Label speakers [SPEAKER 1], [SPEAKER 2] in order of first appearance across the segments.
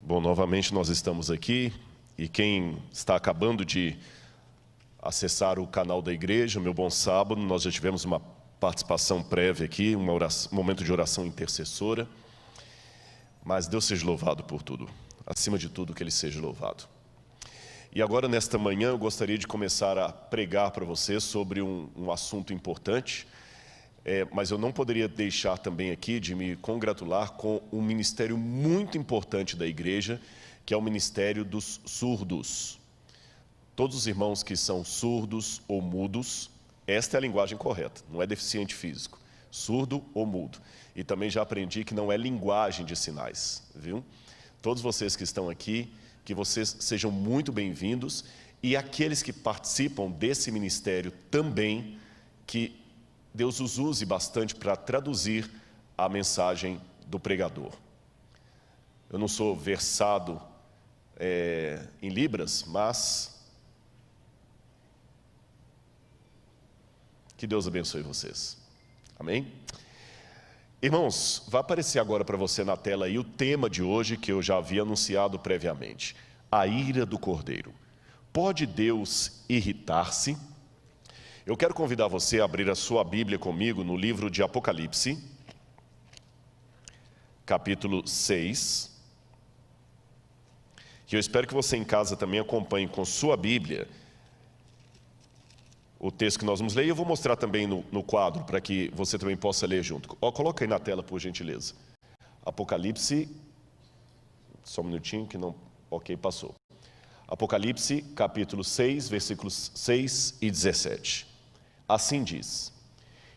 [SPEAKER 1] Bom, novamente nós estamos aqui e quem está acabando de acessar o canal da igreja, Meu Bom Sábado, nós já tivemos uma participação prévia aqui, um momento de oração intercessora, mas Deus seja louvado por tudo, acima de tudo que Ele seja louvado. E agora nesta manhã eu gostaria de começar a pregar para você sobre um assunto importante, mas eu não poderia deixar também aqui de me congratular com um ministério muito importante da igreja, que é o ministério dos surdos. Todos os irmãos que são surdos ou mudos, esta é a linguagem correta, não é deficiente físico, surdo ou mudo. E também já aprendi que não é linguagem de sinais, viu? Todos vocês que estão aqui, que vocês sejam muito bem-vindos, e aqueles que participam desse ministério também, que Deus os use bastante para traduzir a mensagem do pregador. Eu não sou versado em Libras, mas que Deus abençoe vocês. Amém? Irmãos, vai aparecer agora para você na tela aí o tema de hoje que eu já havia anunciado previamente. A ira do Cordeiro. Pode Deus irritar-se? Eu quero convidar você a abrir a sua Bíblia comigo no livro de Apocalipse, capítulo 6. E eu espero que você em casa também acompanhe com sua Bíblia o texto que nós vamos ler. E eu vou mostrar também no quadro, para que você também possa ler junto. Coloca aí na tela, por gentileza. Apocalipse, só um minutinho que não... Ok, passou. Apocalipse, capítulo 6, versículos 6 e 17. Assim diz: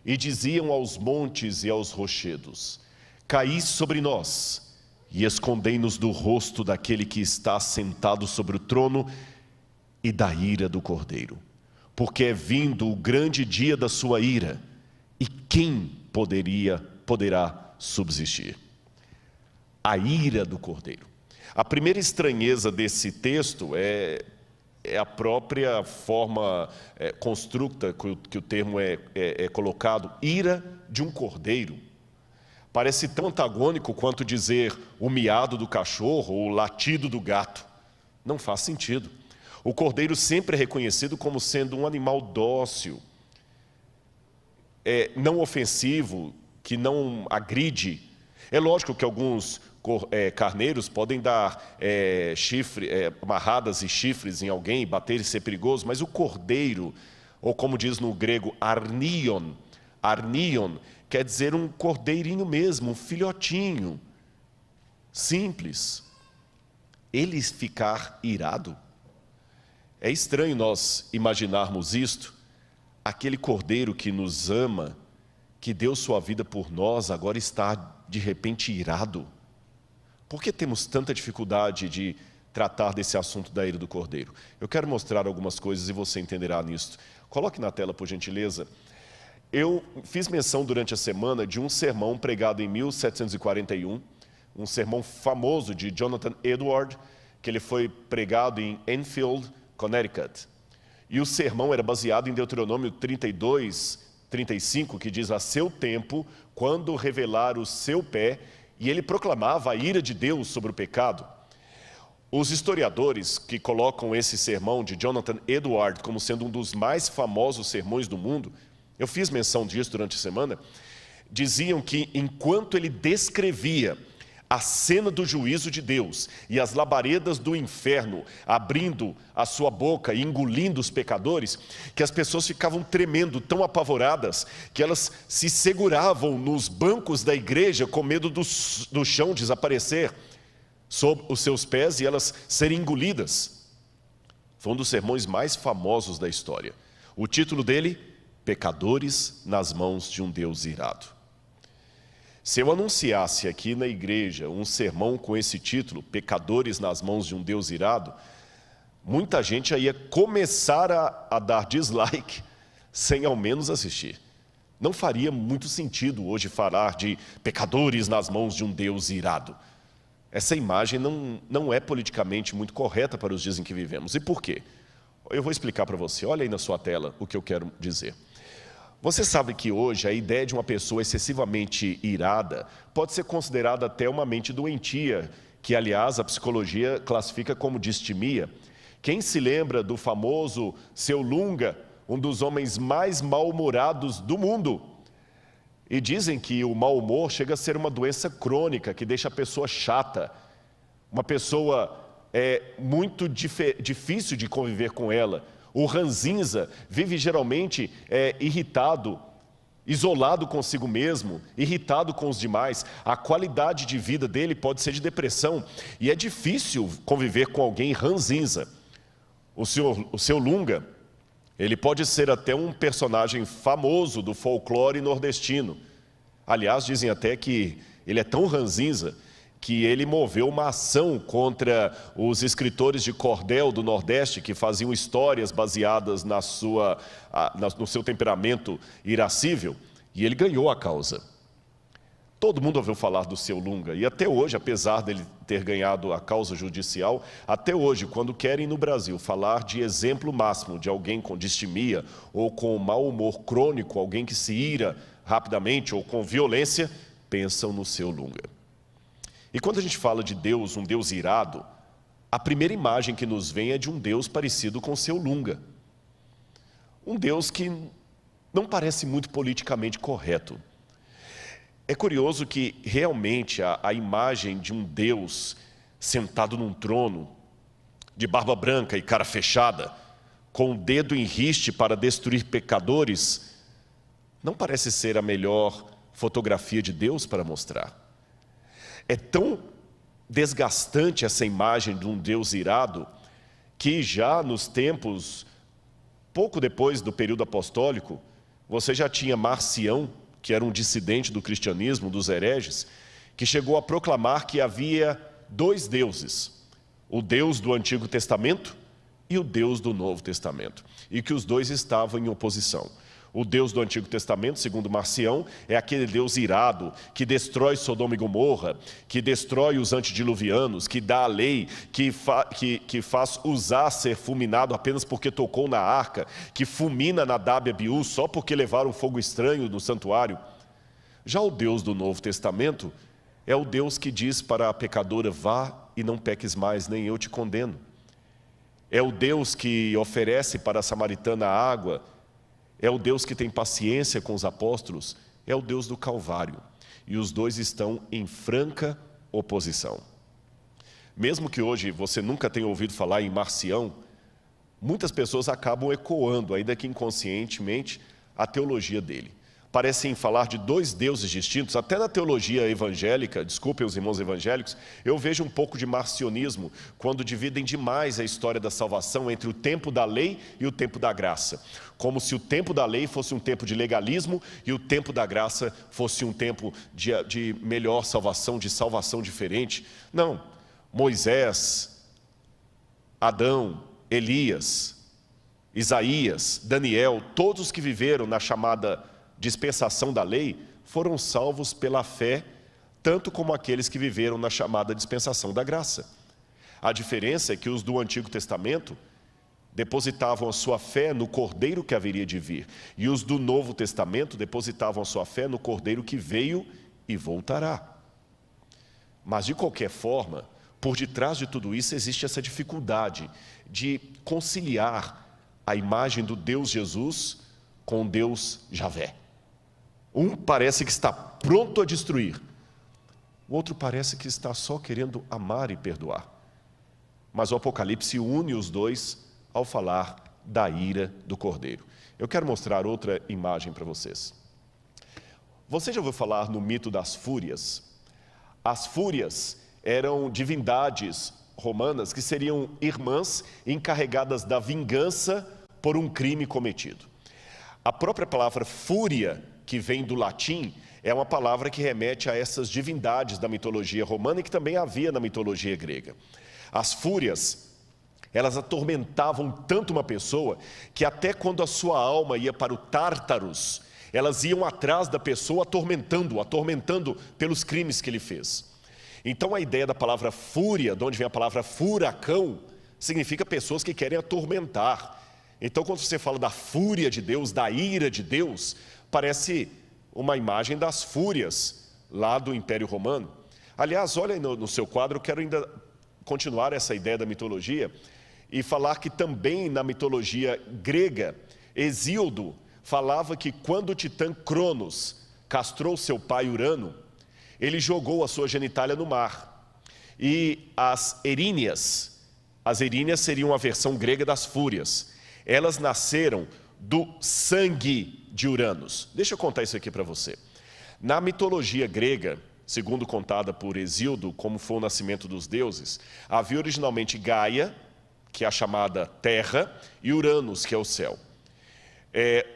[SPEAKER 1] E diziam aos montes e aos rochedos: Caí sobre nós, e escondei-nos do rosto daquele que está sentado sobre o trono e da ira do Cordeiro. Porque é vindo o grande dia da sua ira, e quem poderá subsistir? A ira do Cordeiro. A primeira estranheza desse texto é a própria forma constructa que o termo é colocado, ira de um cordeiro. Parece tão antagônico quanto dizer o miado do cachorro ou o latido do gato. Não faz sentido. O cordeiro sempre é reconhecido como sendo um animal dócil, não ofensivo, que não agride. É lógico que alguns carneiros podem dar amarradas e chifres em alguém, bater e ser perigoso, mas o cordeiro, ou como diz no grego, arnion, quer dizer um cordeirinho mesmo, um filhotinho, simples. Ele ficar irado? É estranho nós imaginarmos isto, aquele cordeiro que nos ama, que deu sua vida por nós, agora está de repente irado. Por que temos tanta dificuldade de tratar desse assunto da ira do Cordeiro? Eu quero mostrar algumas coisas e você entenderá nisso. Coloque na tela, por gentileza. Eu fiz menção durante a semana de um sermão pregado em 1741, um sermão famoso de Jonathan Edwards, que ele foi pregado em Enfield, Connecticut. E o sermão era baseado em Deuteronômio 32, 35, que diz: a seu tempo, quando revelar o seu pé, e ele proclamava a ira de Deus sobre o pecado. Os historiadores que colocam esse sermão de Jonathan Edwards como sendo um dos mais famosos sermões do mundo, eu fiz menção disso durante a semana, diziam que enquanto ele descrevia a cena do juízo de Deus e as labaredas do inferno abrindo a sua boca e engolindo os pecadores, que as pessoas ficavam tremendo, tão apavoradas, que elas se seguravam nos bancos da igreja com medo do chão desaparecer sob os seus pés e elas serem engolidas. Foi um dos sermões mais famosos da história. O título dele: Pecadores nas mãos de um Deus irado. Se eu anunciasse aqui na igreja um sermão com esse título, Pecadores nas mãos de um Deus irado, muita gente já ia começar a dar dislike sem ao menos assistir. Não faria muito sentido hoje falar de pecadores nas mãos de um Deus irado. Essa imagem não é politicamente muito correta para os dias em que vivemos. E por quê? Eu vou explicar para você. Olha aí na sua tela o que eu quero dizer. Você sabe que hoje a ideia de uma pessoa excessivamente irada pode ser considerada até uma mente doentia que, aliás, a psicologia classifica como distimia. Quem se lembra do famoso Seu Lunga, um dos homens mais mal-humorados do mundo? E dizem que o mau humor chega a ser uma doença crônica, que deixa a pessoa chata, uma pessoa muito difícil de conviver com ela. O ranzinza vive geralmente irritado, isolado consigo mesmo, irritado com os demais. A qualidade de vida dele pode ser de depressão, e é difícil conviver com alguém ranzinza. O seu Lunga, ele pode ser até um personagem famoso do folclore nordestino. Aliás, dizem até que ele é tão ranzinza que ele moveu uma ação contra os escritores de cordel do Nordeste, que faziam histórias baseadas no seu temperamento irascível, e ele ganhou a causa. Todo mundo ouviu falar do Seu Lunga, e até hoje, apesar dele ter ganhado a causa judicial, até hoje, quando querem no Brasil falar de exemplo máximo de alguém com distimia ou com mau humor crônico, alguém que se ira rapidamente ou com violência, pensam no Seu Lunga. E quando a gente fala de Deus, um Deus irado, a primeira imagem que nos vem é de um Deus parecido com o Seu Lunga. Um Deus que não parece muito politicamente correto. É curioso que realmente a imagem de um Deus sentado num trono, de barba branca e cara fechada, com o dedo em riste para destruir pecadores, não parece ser a melhor fotografia de Deus para mostrar. É tão desgastante essa imagem de um Deus irado, que já nos tempos, pouco depois do período apostólico, você já tinha Marcião, que era um dissidente do cristianismo, dos hereges, que chegou a proclamar que havia dois deuses, o Deus do Antigo Testamento e o Deus do Novo Testamento, e que os dois estavam em oposição. O Deus do Antigo Testamento, segundo Marcião, é aquele Deus irado, que destrói Sodoma e Gomorra, que destrói os antediluvianos, que dá a lei, que faz Uzá ser fulminado apenas porque tocou na arca, que fulmina Nadab e Abiú só porque levaram fogo estranho no santuário. Já o Deus do Novo Testamento é o Deus que diz para a pecadora: vá e não peques mais, nem eu te condeno. É o Deus que oferece para a samaritana água. É o Deus que tem paciência com os apóstolos, é o Deus do Calvário. E os dois estão em franca oposição. Mesmo que hoje você nunca tenha ouvido falar em Marcião, muitas pessoas acabam ecoando, ainda que inconscientemente, a teologia dele. Parecem falar de dois deuses distintos. Até na teologia evangélica, desculpem os irmãos evangélicos, eu vejo um pouco de marcionismo, quando dividem demais a história da salvação entre o tempo da lei e o tempo da graça. Como se o tempo da lei fosse um tempo de legalismo e o tempo da graça fosse um tempo de melhor salvação, de salvação diferente. Não, Moisés, Adão, Elias, Isaías, Daniel, todos os que viveram na chamada dispensação da lei, foram salvos pela fé, tanto como aqueles que viveram na chamada dispensação da graça. A diferença é que os do Antigo Testamento depositavam a sua fé no Cordeiro que haveria de vir, e os do Novo Testamento depositavam a sua fé no Cordeiro que veio e voltará. Mas, de qualquer forma, por detrás de tudo isso existe essa dificuldade de conciliar a imagem do Deus Jesus com Deus Javé. Um parece que está pronto a destruir, o outro parece que está só querendo amar e perdoar. Mas o Apocalipse une os dois ao falar da ira do Cordeiro. Eu quero mostrar outra imagem para vocês. Você já ouviu falar no mito das fúrias? As fúrias eram divindades romanas que seriam irmãs encarregadas da vingança por um crime cometido. A própria palavra fúria, que vem do latim, é uma palavra que remete a essas divindades da mitologia romana e que também havia na mitologia grega. As fúrias, elas atormentavam tanto uma pessoa que até quando a sua alma ia para o Tártaros, elas iam atrás da pessoa atormentando pelos crimes que ele fez. Então a ideia da palavra fúria, de onde vem a palavra furacão, significa pessoas que querem atormentar. Então quando você fala da fúria de Deus, da ira de Deus, parece uma imagem das fúrias lá do Império Romano. Aliás, olha aí no seu quadro, eu quero ainda continuar essa ideia da mitologia e falar que também na mitologia grega, Hesíodo falava que quando o titã Cronos castrou seu pai Urano, ele jogou a sua genitália no mar. E as eríneas seriam a versão grega das fúrias. Elas nasceram do sangue de Uranos. Deixa eu contar isso aqui para você. Na mitologia grega, segundo contada por Hesíodo, como foi o nascimento dos deuses, havia originalmente Gaia, que é a chamada Terra, e Uranos, que é o céu.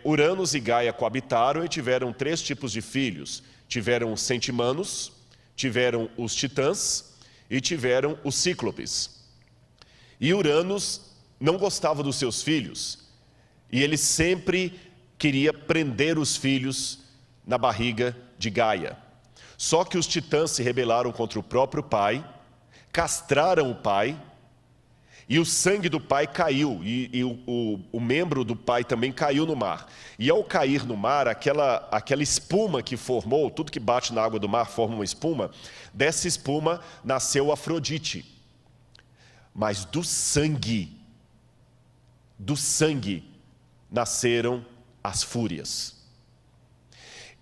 [SPEAKER 1] Uranos e Gaia coabitaram e tiveram 3 tipos de filhos. Tiveram os centimanos, tiveram os titãs e tiveram os cíclopes. E Uranos não gostava dos seus filhos, e ele sempre queria prender os filhos na barriga de Gaia. Só que os titãs se rebelaram contra o próprio pai, castraram o pai, e o sangue do pai caiu, e o membro do pai também caiu no mar. E ao cair no mar, aquela espuma que formou, tudo que bate na água do mar forma uma espuma, dessa espuma nasceu Afrodite. Mas do sangue nasceram as fúrias.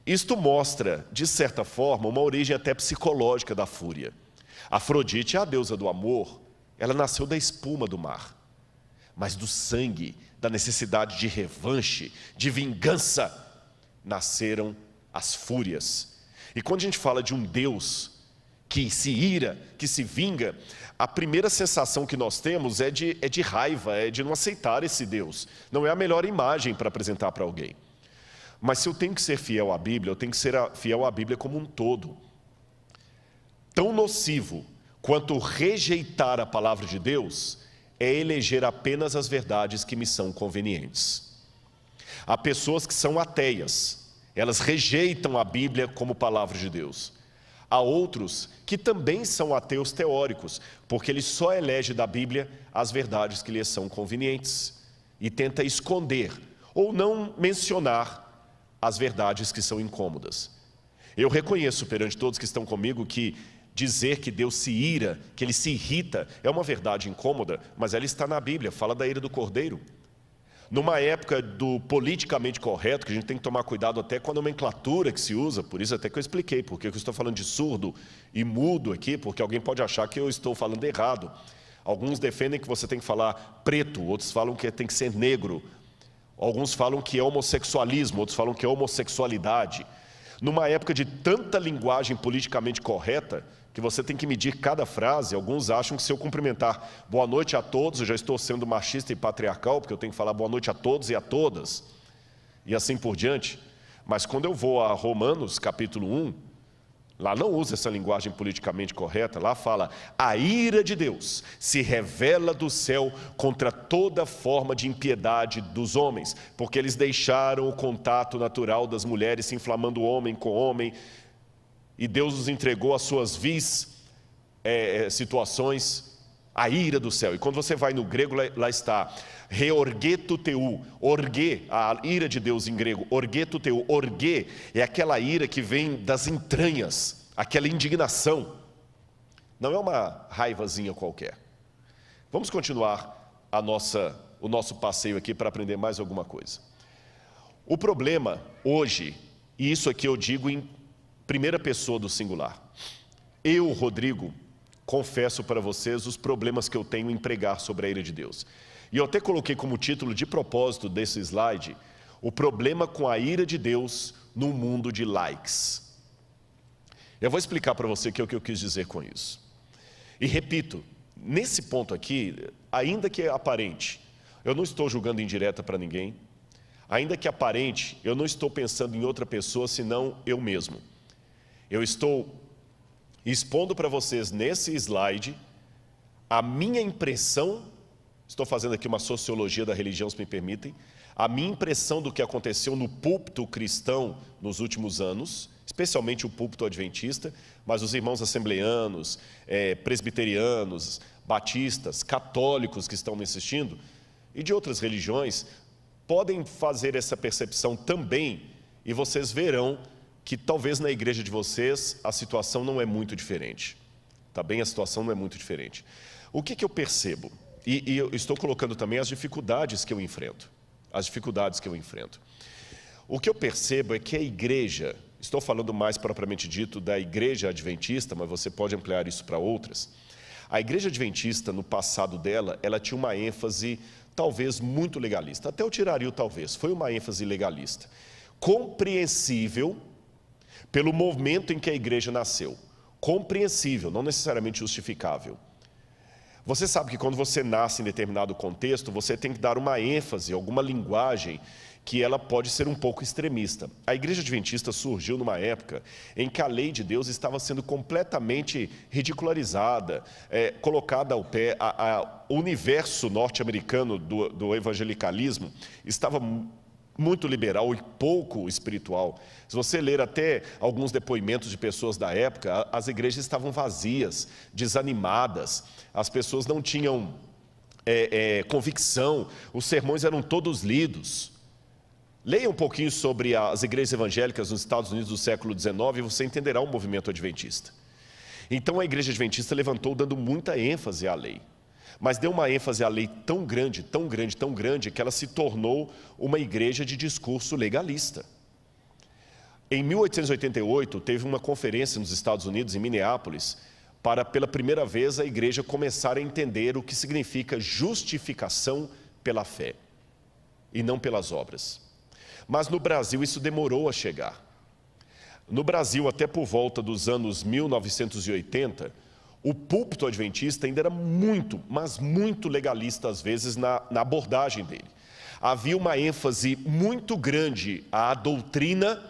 [SPEAKER 1] Isto mostra, de certa forma, uma origem até psicológica da fúria. Afrodite é a deusa do amor, ela nasceu da espuma do mar. Mas do sangue, da necessidade de revanche, de vingança, nasceram as fúrias. E quando a gente fala de um Deus que se ira, que se vinga, a primeira sensação que nós temos é de raiva, é de não aceitar esse Deus. Não é a melhor imagem para apresentar para alguém. Mas se eu tenho que ser fiel à Bíblia, eu tenho que ser fiel à Bíblia como um todo. Tão nocivo quanto rejeitar a palavra de Deus é eleger apenas as verdades que me são convenientes. Há pessoas que são ateias, elas rejeitam a Bíblia como palavra de Deus. Há outros que também são ateus teóricos, porque eles só elegem da Bíblia as verdades que lhes são convenientes e tenta esconder ou não mencionar as verdades que são incômodas. Eu reconheço perante todos que estão comigo que dizer que Deus se ira, que Ele se irrita, é uma verdade incômoda, mas ela está na Bíblia, fala da ira do Cordeiro. Numa época do politicamente correto, que a gente tem que tomar cuidado até com a nomenclatura que se usa, por isso até que eu expliquei, porque eu estou falando de surdo e mudo aqui, porque alguém pode achar que eu estou falando errado. Alguns defendem que você tem que falar preto, outros falam que tem que ser negro. Alguns falam que é homossexualismo, outros falam que é homossexualidade. Numa época de tanta linguagem politicamente correta, que você tem que medir cada frase, alguns acham que se eu cumprimentar boa noite a todos, eu já estou sendo machista e patriarcal, porque eu tenho que falar boa noite a todos e a todas, e assim por diante. Mas quando eu vou a Romanos, capítulo 1, lá não usa essa linguagem politicamente correta, lá fala: a ira de Deus se revela do céu contra toda forma de impiedade dos homens, porque eles deixaram o contato natural das mulheres, se inflamando homem com homem, e Deus os entregou às suas vis situações, a ira do céu. E quando você vai no grego, lá está, reorgeto teu, orge, a ira de Deus em grego, orgeto teu, orge, é aquela ira que vem das entranhas, aquela indignação, não é uma raivazinha qualquer. Vamos continuar o nosso passeio aqui para aprender mais alguma coisa. O problema hoje, e isso aqui eu digo em primeira pessoa do singular, eu, Rodrigo, confesso para vocês os problemas que eu tenho em pregar sobre a ira de Deus. E eu até coloquei como título de propósito desse slide, o problema com a ira de Deus no mundo de likes. Eu vou explicar para você o que eu quis dizer com isso. E repito, nesse ponto aqui, ainda que é aparente, eu não estou julgando indireta para ninguém, ainda que aparente, eu não estou pensando em outra pessoa senão eu mesmo. Eu estou expondo para vocês nesse slide a minha impressão, estou fazendo aqui uma sociologia da religião, se me permitem, a minha impressão do que aconteceu no púlpito cristão nos últimos anos, especialmente o púlpito adventista, mas os irmãos assembleanos, presbiterianos, batistas, católicos que estão me assistindo, e de outras religiões, podem fazer essa percepção também, e vocês verão que talvez na igreja de vocês a situação não é muito diferente. Tá bem? A situação não é muito diferente. O que eu percebo? E eu estou colocando também as dificuldades que eu enfrento. As dificuldades que eu enfrento. O que eu percebo é que a igreja, estou falando mais propriamente dito da igreja adventista, mas você pode ampliar isso para outras. A igreja adventista, no passado dela, ela tinha uma ênfase talvez muito legalista. Até eu tiraria o talvez, foi uma ênfase legalista. Compreensível pelo momento em que a igreja nasceu. Compreensível, não necessariamente justificável. Você sabe que quando você nasce em determinado contexto, você tem que dar uma ênfase, alguma linguagem que ela pode ser um pouco extremista. A igreja adventista surgiu numa época em que a lei de Deus estava sendo completamente ridicularizada, colocada ao pé. O universo norte-americano do evangelicalismo estava muito liberal e pouco espiritual. Se você ler até alguns depoimentos de pessoas da época, as igrejas estavam vazias, desanimadas, as pessoas não tinham convicção, os sermões eram todos lidos. Leia um pouquinho sobre as igrejas evangélicas nos Estados Unidos do século XIX e você entenderá o movimento adventista. Então a igreja adventista levantou dando muita ênfase à lei. Mas deu uma ênfase à lei tão grande, tão grande, tão grande, que ela se tornou uma igreja de discurso legalista. Em 1888, teve uma conferência nos Estados Unidos, em Minneapolis, para pela primeira vez a igreja começar a entender o que significa justificação pela fé e não pelas obras. Mas no Brasil isso demorou a chegar. No Brasil, até por volta dos anos 1980, o púlpito adventista ainda era muito, mas muito legalista às vezes na abordagem dele. Havia uma ênfase muito grande à doutrina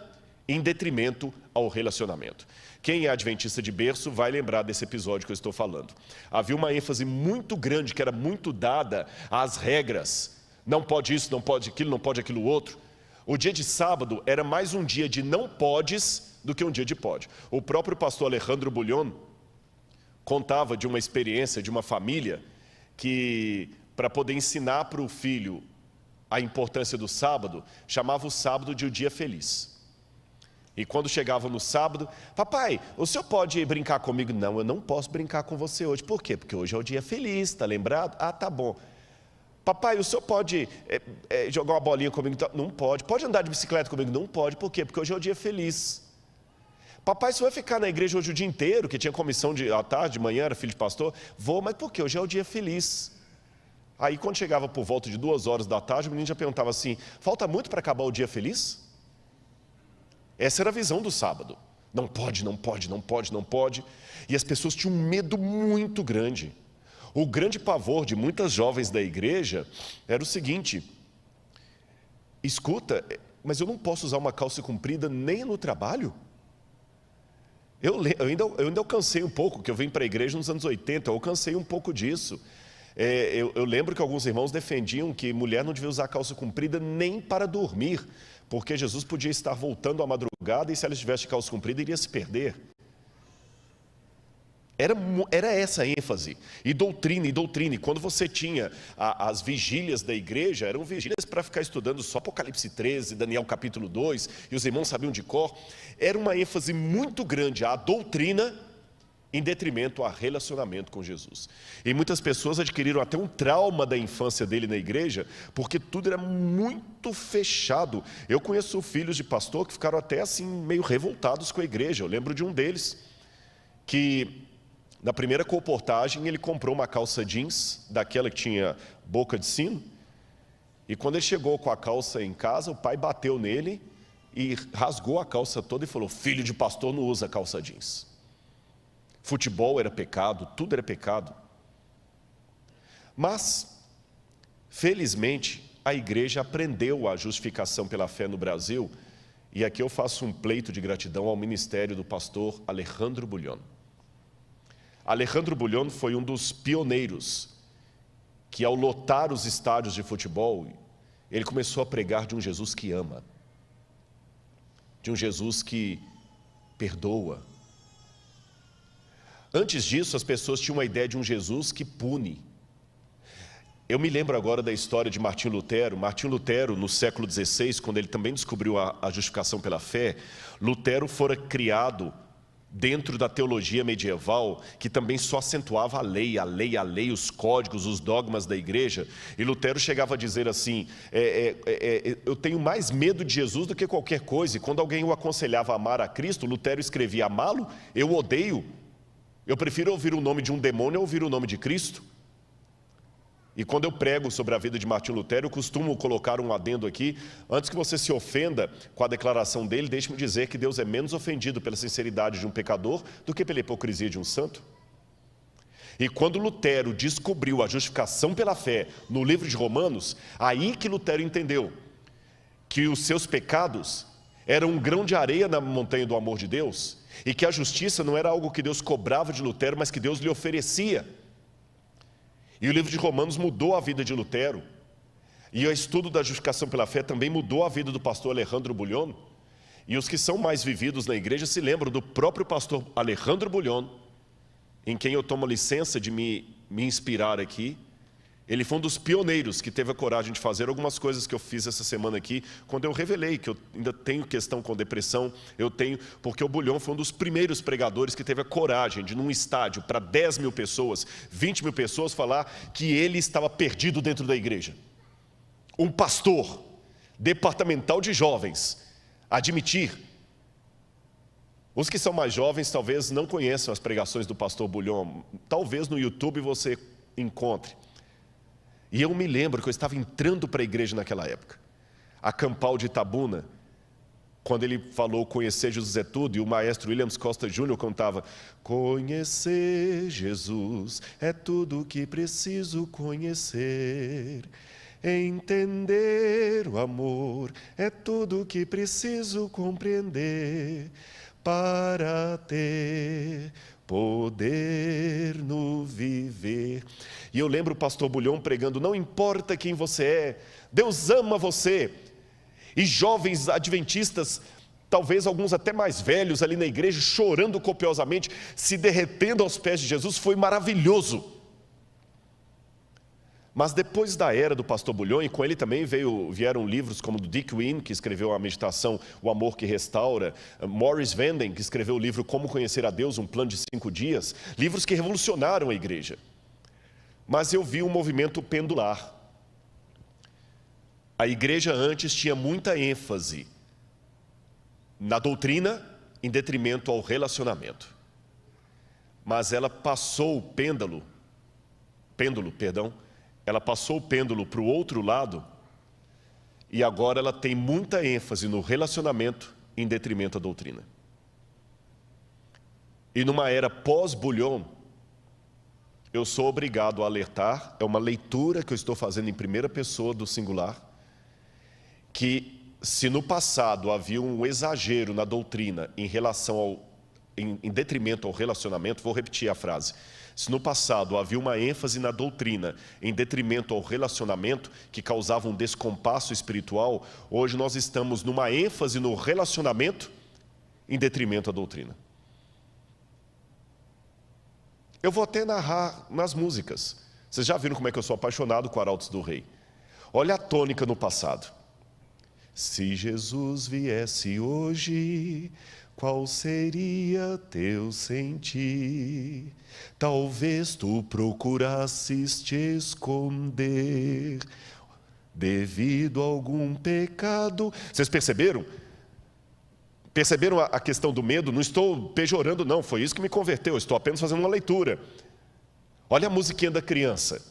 [SPEAKER 1] em detrimento ao relacionamento. Quem é adventista de berço vai lembrar desse episódio que eu estou falando. Havia uma ênfase muito grande que era muito dada às regras. Não pode isso, não pode aquilo outro. O dia de sábado era mais um dia de não podes do que um dia de pode. O próprio pastor Alejandro Bullion contava de uma experiência de uma família que, para poder ensinar para o filho a importância do sábado, chamava o sábado de o dia feliz. E quando chegava no sábado, papai, o senhor pode brincar comigo? Não, eu não posso brincar com você hoje. Por quê? Porque hoje é o dia feliz, está lembrado? Ah, tá bom. Papai, o senhor pode jogar uma bolinha comigo? Não pode. Pode andar de bicicleta comigo? Não pode. Por quê? Porque hoje é o dia feliz. Papai, você vai ficar na igreja hoje o dia inteiro, que tinha comissão à tarde, de manhã, era filho de pastor? Vou, mas por quê? Hoje é o dia feliz. Aí quando chegava por volta de 2 horas da tarde, o menino já perguntava assim, falta muito para acabar o dia feliz? Essa era a visão do sábado. Não pode, não pode, não pode, não pode. E as pessoas tinham um medo muito grande. O grande pavor de muitas jovens da igreja era o seguinte: escuta, mas eu não posso usar uma calça comprida nem no trabalho? Eu ainda alcancei um pouco, que eu vim para a igreja nos anos 80, eu alcancei um pouco disso. Eu lembro que alguns irmãos defendiam que mulher não devia usar calça comprida nem para dormir, porque Jesus podia estar voltando à madrugada e se ela estivesse de calça comprida iria se perder. Era essa a ênfase, e doutrina, e quando você tinha as vigílias da igreja, eram vigílias para ficar estudando só Apocalipse 13, Daniel capítulo 2, e os irmãos sabiam de cor. Era uma ênfase muito grande à doutrina, em detrimento a relacionamento com Jesus. E muitas pessoas adquiriram até um trauma da infância dele na igreja, porque tudo era muito fechado. Eu conheço filhos de pastor que ficaram até assim, meio revoltados com a igreja. Eu lembro de um deles, que na primeira colportagem ele comprou uma calça jeans, daquela que tinha boca de sino, e quando ele chegou com a calça em casa, o pai bateu nele e rasgou a calça toda e falou, filho de pastor não usa calça jeans. Futebol era pecado, tudo era pecado. Mas, felizmente, a igreja aprendeu a justificação pela fé no Brasil, e aqui eu faço um pleito de gratidão ao ministério do pastor Alejandro Bullion. Alejandro Bullion foi um dos pioneiros que, ao lotar os estádios de futebol, ele começou a pregar de um Jesus que ama, de um Jesus que perdoa. Antes disso, as pessoas tinham uma ideia de um Jesus que pune. Eu me lembro agora da história de Martinho Lutero. Martinho Lutero, no século XVI, quando ele também descobriu a justificação pela fé, Lutero fora criado dentro da teologia medieval, que também só acentuava a lei, os códigos, os dogmas da igreja. E Lutero chegava a dizer assim, eu tenho mais medo de Jesus do que qualquer coisa. E quando alguém o aconselhava a amar a Cristo, Lutero escrevia: amá-lo, eu odeio. Eu prefiro ouvir o nome de um demônio a ouvir o nome de Cristo. E quando eu prego sobre a vida de Martinho Lutero, eu costumo colocar um adendo aqui: antes que você se ofenda com a declaração dele, deixe-me dizer que Deus é menos ofendido pela sinceridade de um pecador do que pela hipocrisia de um santo. E quando Lutero descobriu a justificação pela fé no livro de Romanos, aí que Lutero entendeu que os seus pecados eram um grão de areia na montanha do amor de Deus, e que a justiça não era algo que Deus cobrava de Lutero, mas que Deus lhe oferecia. E o livro de Romanos mudou a vida de Lutero. E o estudo da justificação pela fé também mudou a vida do pastor Alejandro Bullion. E os que são mais vividos na igreja se lembram do próprio pastor Alejandro Bullion, em quem eu tomo licença de me inspirar aqui. Ele foi um dos pioneiros que teve a coragem de fazer algumas coisas que eu fiz essa semana aqui, quando eu revelei que eu ainda tenho questão com depressão. Porque o Bullion foi um dos primeiros pregadores que teve a coragem de, num estádio para 10 mil pessoas, 20 mil pessoas, falar que ele estava perdido dentro da igreja. Um pastor departamental de jovens admitir. Os que são mais jovens talvez não conheçam as pregações do pastor Bullion. Talvez no YouTube você encontre. E eu me lembro que eu estava entrando para a igreja naquela época, a Campal de Itabuna, quando ele falou conhecer Jesus é tudo, e o maestro Williams Costa Jr. cantava: conhecer Jesus é tudo o que preciso conhecer, entender o amor é tudo o que preciso compreender, para ter poder no viver. E eu lembro o pastor Bullion pregando: não importa quem você é, Deus ama você. E jovens adventistas, talvez alguns até mais velhos ali na igreja, chorando copiosamente, se derretendo aos pés de Jesus. Foi maravilhoso. Mas depois da era do pastor Bullion, e com ele também vieram livros como do Dick Wynne, que escreveu a meditação O Amor que Restaura, Morris Vanden, que escreveu o livro Como Conhecer a Deus, um plano de 5 dias, livros que revolucionaram a igreja. Mas eu vi um movimento pendular. A igreja antes tinha muita ênfase na doutrina em detrimento ao relacionamento. Mas ela passou o pêndulo, ela passou o pêndulo para o outro lado, e agora ela tem muita ênfase no relacionamento em detrimento à doutrina. E numa era pós-Bullion, eu sou obrigado a alertar, é uma leitura que eu estou fazendo em primeira pessoa do singular, que se no passado havia um exagero na doutrina em detrimento ao relacionamento, vou repetir a frase: se no passado havia uma ênfase na doutrina em detrimento ao relacionamento que causava um descompasso espiritual, hoje nós estamos numa ênfase no relacionamento em detrimento à doutrina. Eu vou até narrar nas músicas. Vocês já viram como é que eu sou apaixonado com Arautos do Rei. Olha a tônica no passado. Se Jesus viesse hoje, qual seria teu sentir? Talvez tu procurasses te esconder devido a algum pecado. Vocês perceberam? Perceberam a questão do medo? Não estou pejorando, não. Foi isso que me converteu. Estou apenas fazendo uma leitura. Olha a musiquinha da criança.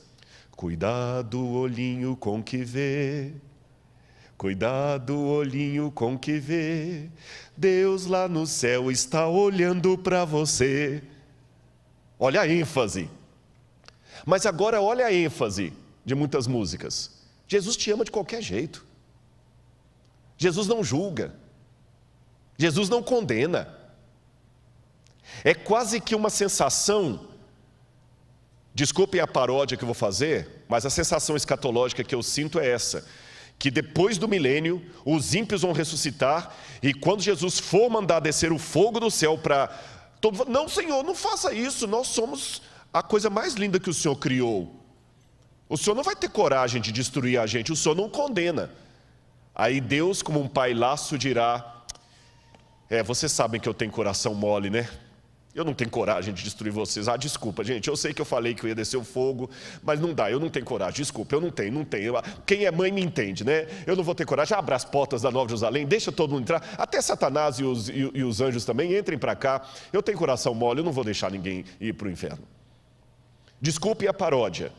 [SPEAKER 1] Cuidado, olhinho com que vê. Cuidado, olhinho com que vê. Deus lá no céu está olhando para você. Olha a ênfase. Mas agora olha a ênfase de muitas músicas. Jesus te ama de qualquer jeito. Jesus não julga. Jesus não condena. É quase que uma sensação, desculpem a paródia que eu vou fazer, mas a sensação escatológica que eu sinto é essa: que depois do milênio, os ímpios vão ressuscitar, e quando Jesus for mandar descer o fogo do céu para... Não, Senhor, não faça isso, nós somos a coisa mais linda que o Senhor criou. O Senhor não vai ter coragem de destruir a gente, o Senhor não condena. Aí Deus, como um pai laço, dirá: vocês sabem que eu tenho coração mole, né? Eu não tenho coragem de destruir vocês. Desculpa, gente, eu sei que eu falei que eu ia descer o fogo, mas não dá, eu não tenho coragem, desculpa, eu não tenho. Quem é mãe me entende, né? Eu não vou ter coragem. Abra as portas da Nova Jerusalém, deixa todo mundo entrar, até Satanás e os anjos também, entrem para cá. Eu tenho coração mole, eu não vou deixar ninguém ir para o inferno. Desculpe a paródia,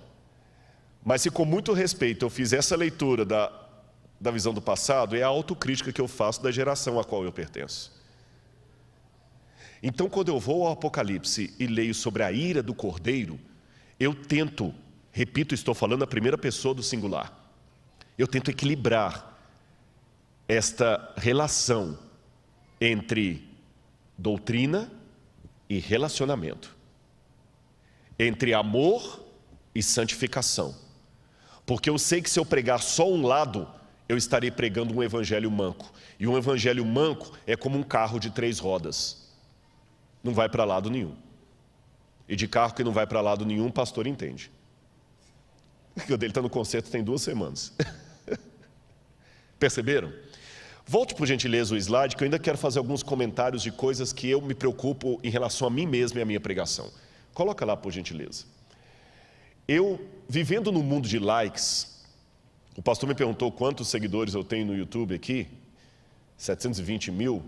[SPEAKER 1] mas se com muito respeito eu fiz essa leitura da visão do passado, é a autocrítica que eu faço da geração a qual eu pertenço. Então, quando eu vou ao Apocalipse e leio sobre a ira do Cordeiro, eu tento, repito, estou falando a primeira pessoa do singular, eu tento equilibrar esta relação entre doutrina e relacionamento, entre amor e santificação. Porque eu sei que se eu pregar só um lado, eu estarei pregando um evangelho manco. E um evangelho manco é como um carro de 3 rodas. Não vai para lado nenhum. E de carro que não vai para lado nenhum, o pastor entende. Porque o dele está no concerto tem 2 semanas. Perceberam? Volte, por gentileza, o slide, que eu ainda quero fazer alguns comentários de coisas que eu me preocupo em relação a mim mesmo e a minha pregação. Coloca lá, por gentileza. Eu, vivendo no mundo de likes, o pastor me perguntou quantos seguidores eu tenho no YouTube aqui, 720 mil.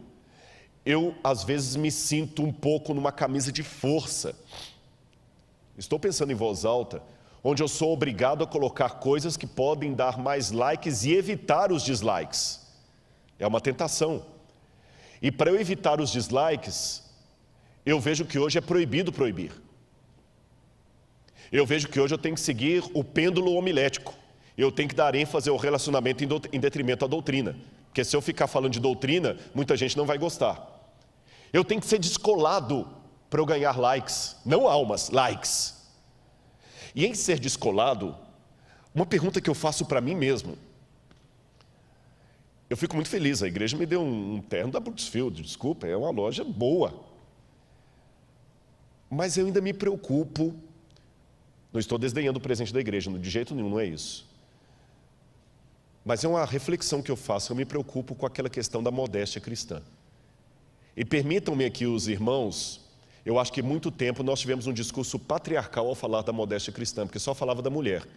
[SPEAKER 1] Eu, às vezes, me sinto um pouco numa camisa de força. Estou pensando em voz alta, onde eu sou obrigado a colocar coisas que podem dar mais likes e evitar os dislikes. É uma tentação. E para eu evitar os dislikes, eu vejo que hoje é proibido proibir. Eu vejo que hoje eu tenho que seguir o pêndulo homilético. Eu tenho que dar ênfase ao relacionamento em detrimento à doutrina. Porque se eu ficar falando de doutrina, muita gente não vai gostar. Eu tenho que ser descolado para eu ganhar likes, não almas, likes. E em ser descolado, uma pergunta que eu faço para mim mesmo. Eu fico muito feliz, a igreja me deu um terno da Brooksfield, desculpa, é uma loja boa. Mas eu ainda me preocupo, não estou desdenhando o presente da igreja, de jeito nenhum, não é isso. Mas é uma reflexão que eu faço, eu me preocupo com aquela questão da modéstia cristã. E permitam-me aqui os irmãos, eu acho que muito tempo nós tivemos um discurso patriarcal ao falar da modéstia cristã, porque só falava da mulher.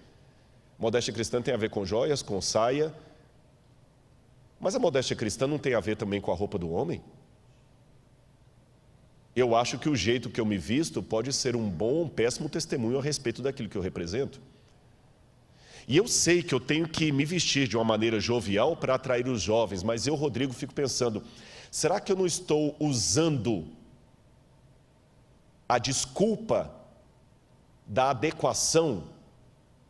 [SPEAKER 1] Modéstia cristã tem a ver com joias, com saia, mas a modéstia cristã não tem a ver também com a roupa do homem? Eu acho que o jeito que eu me visto pode ser um bom ou um péssimo testemunho a respeito daquilo que eu represento. E eu sei que eu tenho que me vestir de uma maneira jovial para atrair os jovens, mas eu, Rodrigo, fico pensando, será que eu não estou usando a desculpa da adequação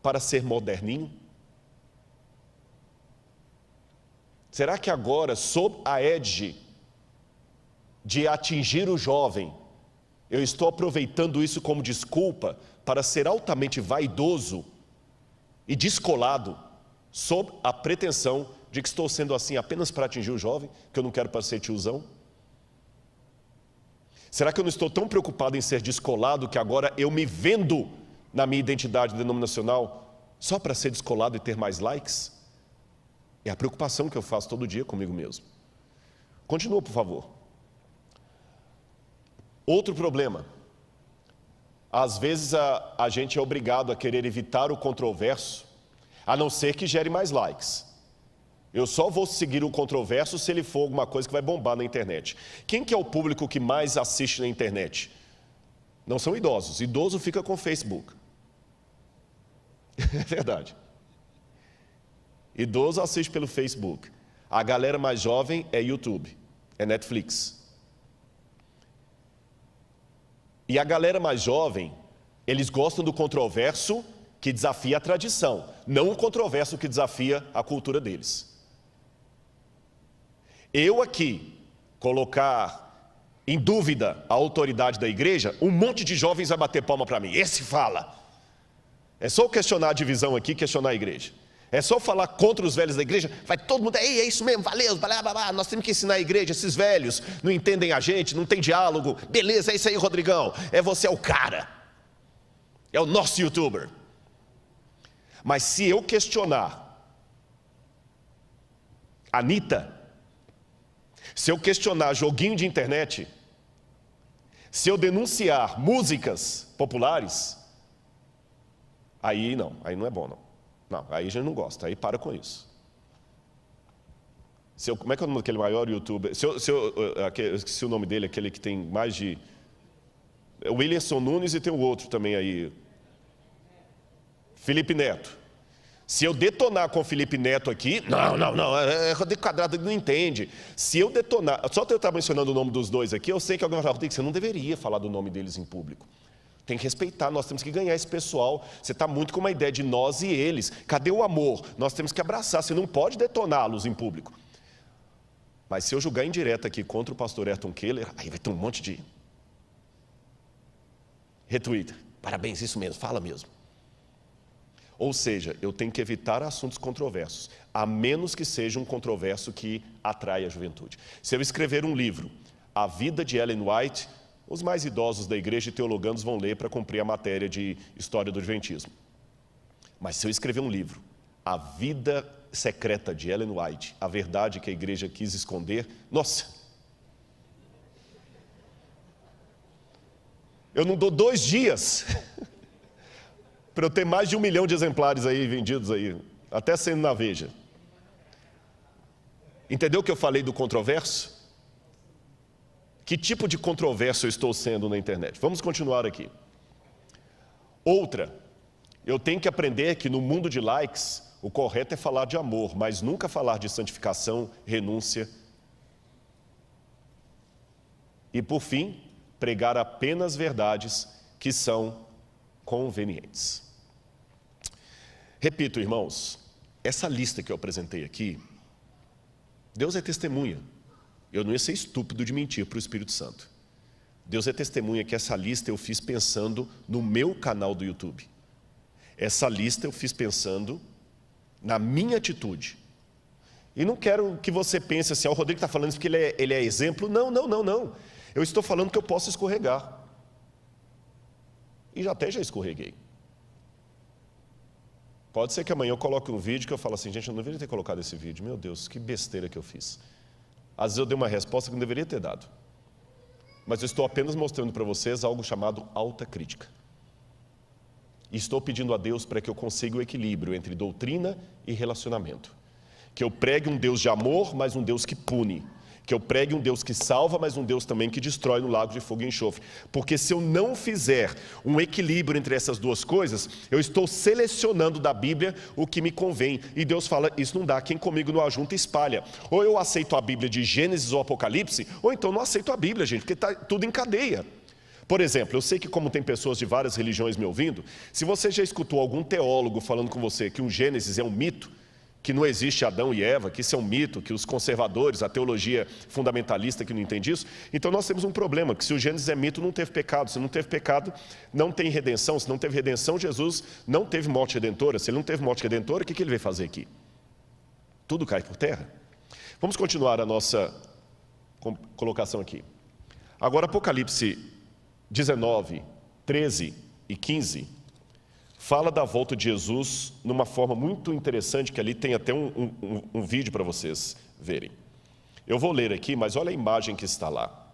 [SPEAKER 1] para ser moderninho? Será que agora, sob a égide de atingir o jovem, eu estou aproveitando isso como desculpa para ser altamente vaidoso e descolado, sob a pretensão de que estou sendo assim apenas para atingir o jovem, que eu não quero parecer tiozão? Será que eu não estou tão preocupado em ser descolado que agora eu me vendo na minha identidade denominacional só para ser descolado e ter mais likes? É a preocupação que eu faço todo dia comigo mesmo. Continua, por favor. Outro problema. Às vezes a gente é obrigado a querer evitar o controverso, a não ser que gere mais likes. Eu só vou seguir o controverso se ele for alguma coisa que vai bombar na internet. Quem que é o público que mais assiste na internet? Não são idosos. Idoso fica com o Facebook. É verdade. Idoso assiste pelo Facebook. A galera mais jovem é YouTube, é Netflix. E a galera mais jovem, eles gostam do controverso que desafia a tradição, não o controverso que desafia a cultura deles. Eu aqui colocar em dúvida a autoridade da igreja, um monte de jovens vai bater palma para mim. Esse fala. É só eu questionar a divisão aqui, questionar a igreja. É só eu falar contra os velhos da igreja, vai todo mundo, ei, é isso mesmo, valeu, blá, blá, blá. Nós temos que ensinar a igreja, esses velhos não entendem a gente, não tem diálogo. Beleza, é isso aí, Rodrigão, você é o cara, é o nosso youtuber. Mas se eu questionar Anitta, se eu questionar joguinho de internet, se eu denunciar músicas populares, aí não é bom não. Não, aí a gente não gosta, aí para com isso. Como é que é o nome daquele maior youtuber? Eu esqueci o nome dele, aquele que tem mais de... É o Whindersson Nunes e tem o outro também aí. Felipe Neto. Se eu detonar com o Felipe Neto aqui, não, é Rodrigo Quadrado, ele não entende. Se eu detonar, só eu estar mencionando o nome dos dois aqui, eu sei que alguém vai falar, Rodrigo, você não deveria falar do nome deles em público. Tem que respeitar, nós temos que ganhar esse pessoal. Você está muito com uma ideia de nós e eles. Cadê o amor? Nós temos que abraçar, você não pode detoná-los em público. Mas se eu julgar em direto aqui contra o pastor Ayrton Keller, aí vai ter um monte de retweet. Parabéns, isso mesmo, fala mesmo. Ou seja, eu tenho que evitar assuntos controversos, a menos que seja um controverso que atrai a juventude. Se eu escrever um livro, A Vida de Ellen White, os mais idosos da igreja e teologandos vão ler para cumprir a matéria de História do Adventismo. Mas se eu escrever um livro, A Vida Secreta de Ellen White, a verdade que a igreja quis esconder, nossa! Eu não dou 2 dias para eu ter mais de 1 milhão de exemplares aí vendidos aí, até sendo na Veja. Entendeu o que eu falei do controverso? Que tipo de controverso eu estou sendo na internet? Vamos continuar aqui. Outra, eu tenho que aprender que no mundo de likes, o correto é falar de amor, mas nunca falar de santificação, renúncia. E por fim, pregar apenas verdades que são convenientes. Repito, irmãos, essa lista que eu apresentei aqui, Deus é testemunha. Eu não ia ser estúpido de mentir para o Espírito Santo. Deus é testemunha que essa lista eu fiz pensando no meu canal do YouTube. Essa lista eu fiz pensando na minha atitude. E não quero que você pense assim, o Rodrigo está falando isso porque ele é exemplo. Não. Eu estou falando que eu posso escorregar. E já escorreguei. Pode ser que amanhã eu coloque um vídeo que eu falo assim, gente, eu não deveria ter colocado esse vídeo. Meu Deus, que besteira que eu fiz. Às vezes eu dei uma resposta que não deveria ter dado. Mas eu estou apenas mostrando para vocês algo chamado alta crítica. E estou pedindo a Deus para que eu consiga o equilíbrio entre doutrina e relacionamento. Que eu pregue um Deus de amor, mas um Deus que pune. Que eu pregue um Deus que salva, mas um Deus também que destrói no lago de fogo e enxofre. Porque se eu não fizer um equilíbrio entre essas duas coisas, eu estou selecionando da Bíblia o que me convém. E Deus fala, isso não dá, quem comigo não ajunta espalha. Ou eu aceito a Bíblia de Gênesis ou Apocalipse, ou então não aceito a Bíblia, gente, porque está tudo em cadeia. Por exemplo, eu sei que como tem pessoas de várias religiões me ouvindo, se você já escutou algum teólogo falando com você que um Gênesis é um mito, que não existe Adão e Eva, que isso é um mito, que os conservadores, a teologia fundamentalista que não entende isso, então nós temos um problema, que se o Gênesis é mito, não teve pecado. Se não teve pecado, não tem redenção. Se não teve redenção, Jesus não teve morte redentora. Se ele não teve morte redentora, o que ele veio fazer aqui? Tudo cai por terra. Vamos continuar a nossa colocação aqui. Agora, Apocalipse 19, 13 e 15... fala da volta de Jesus numa forma muito interessante, que ali tem até um vídeo para vocês verem. Eu vou ler aqui, mas olha a imagem que está lá.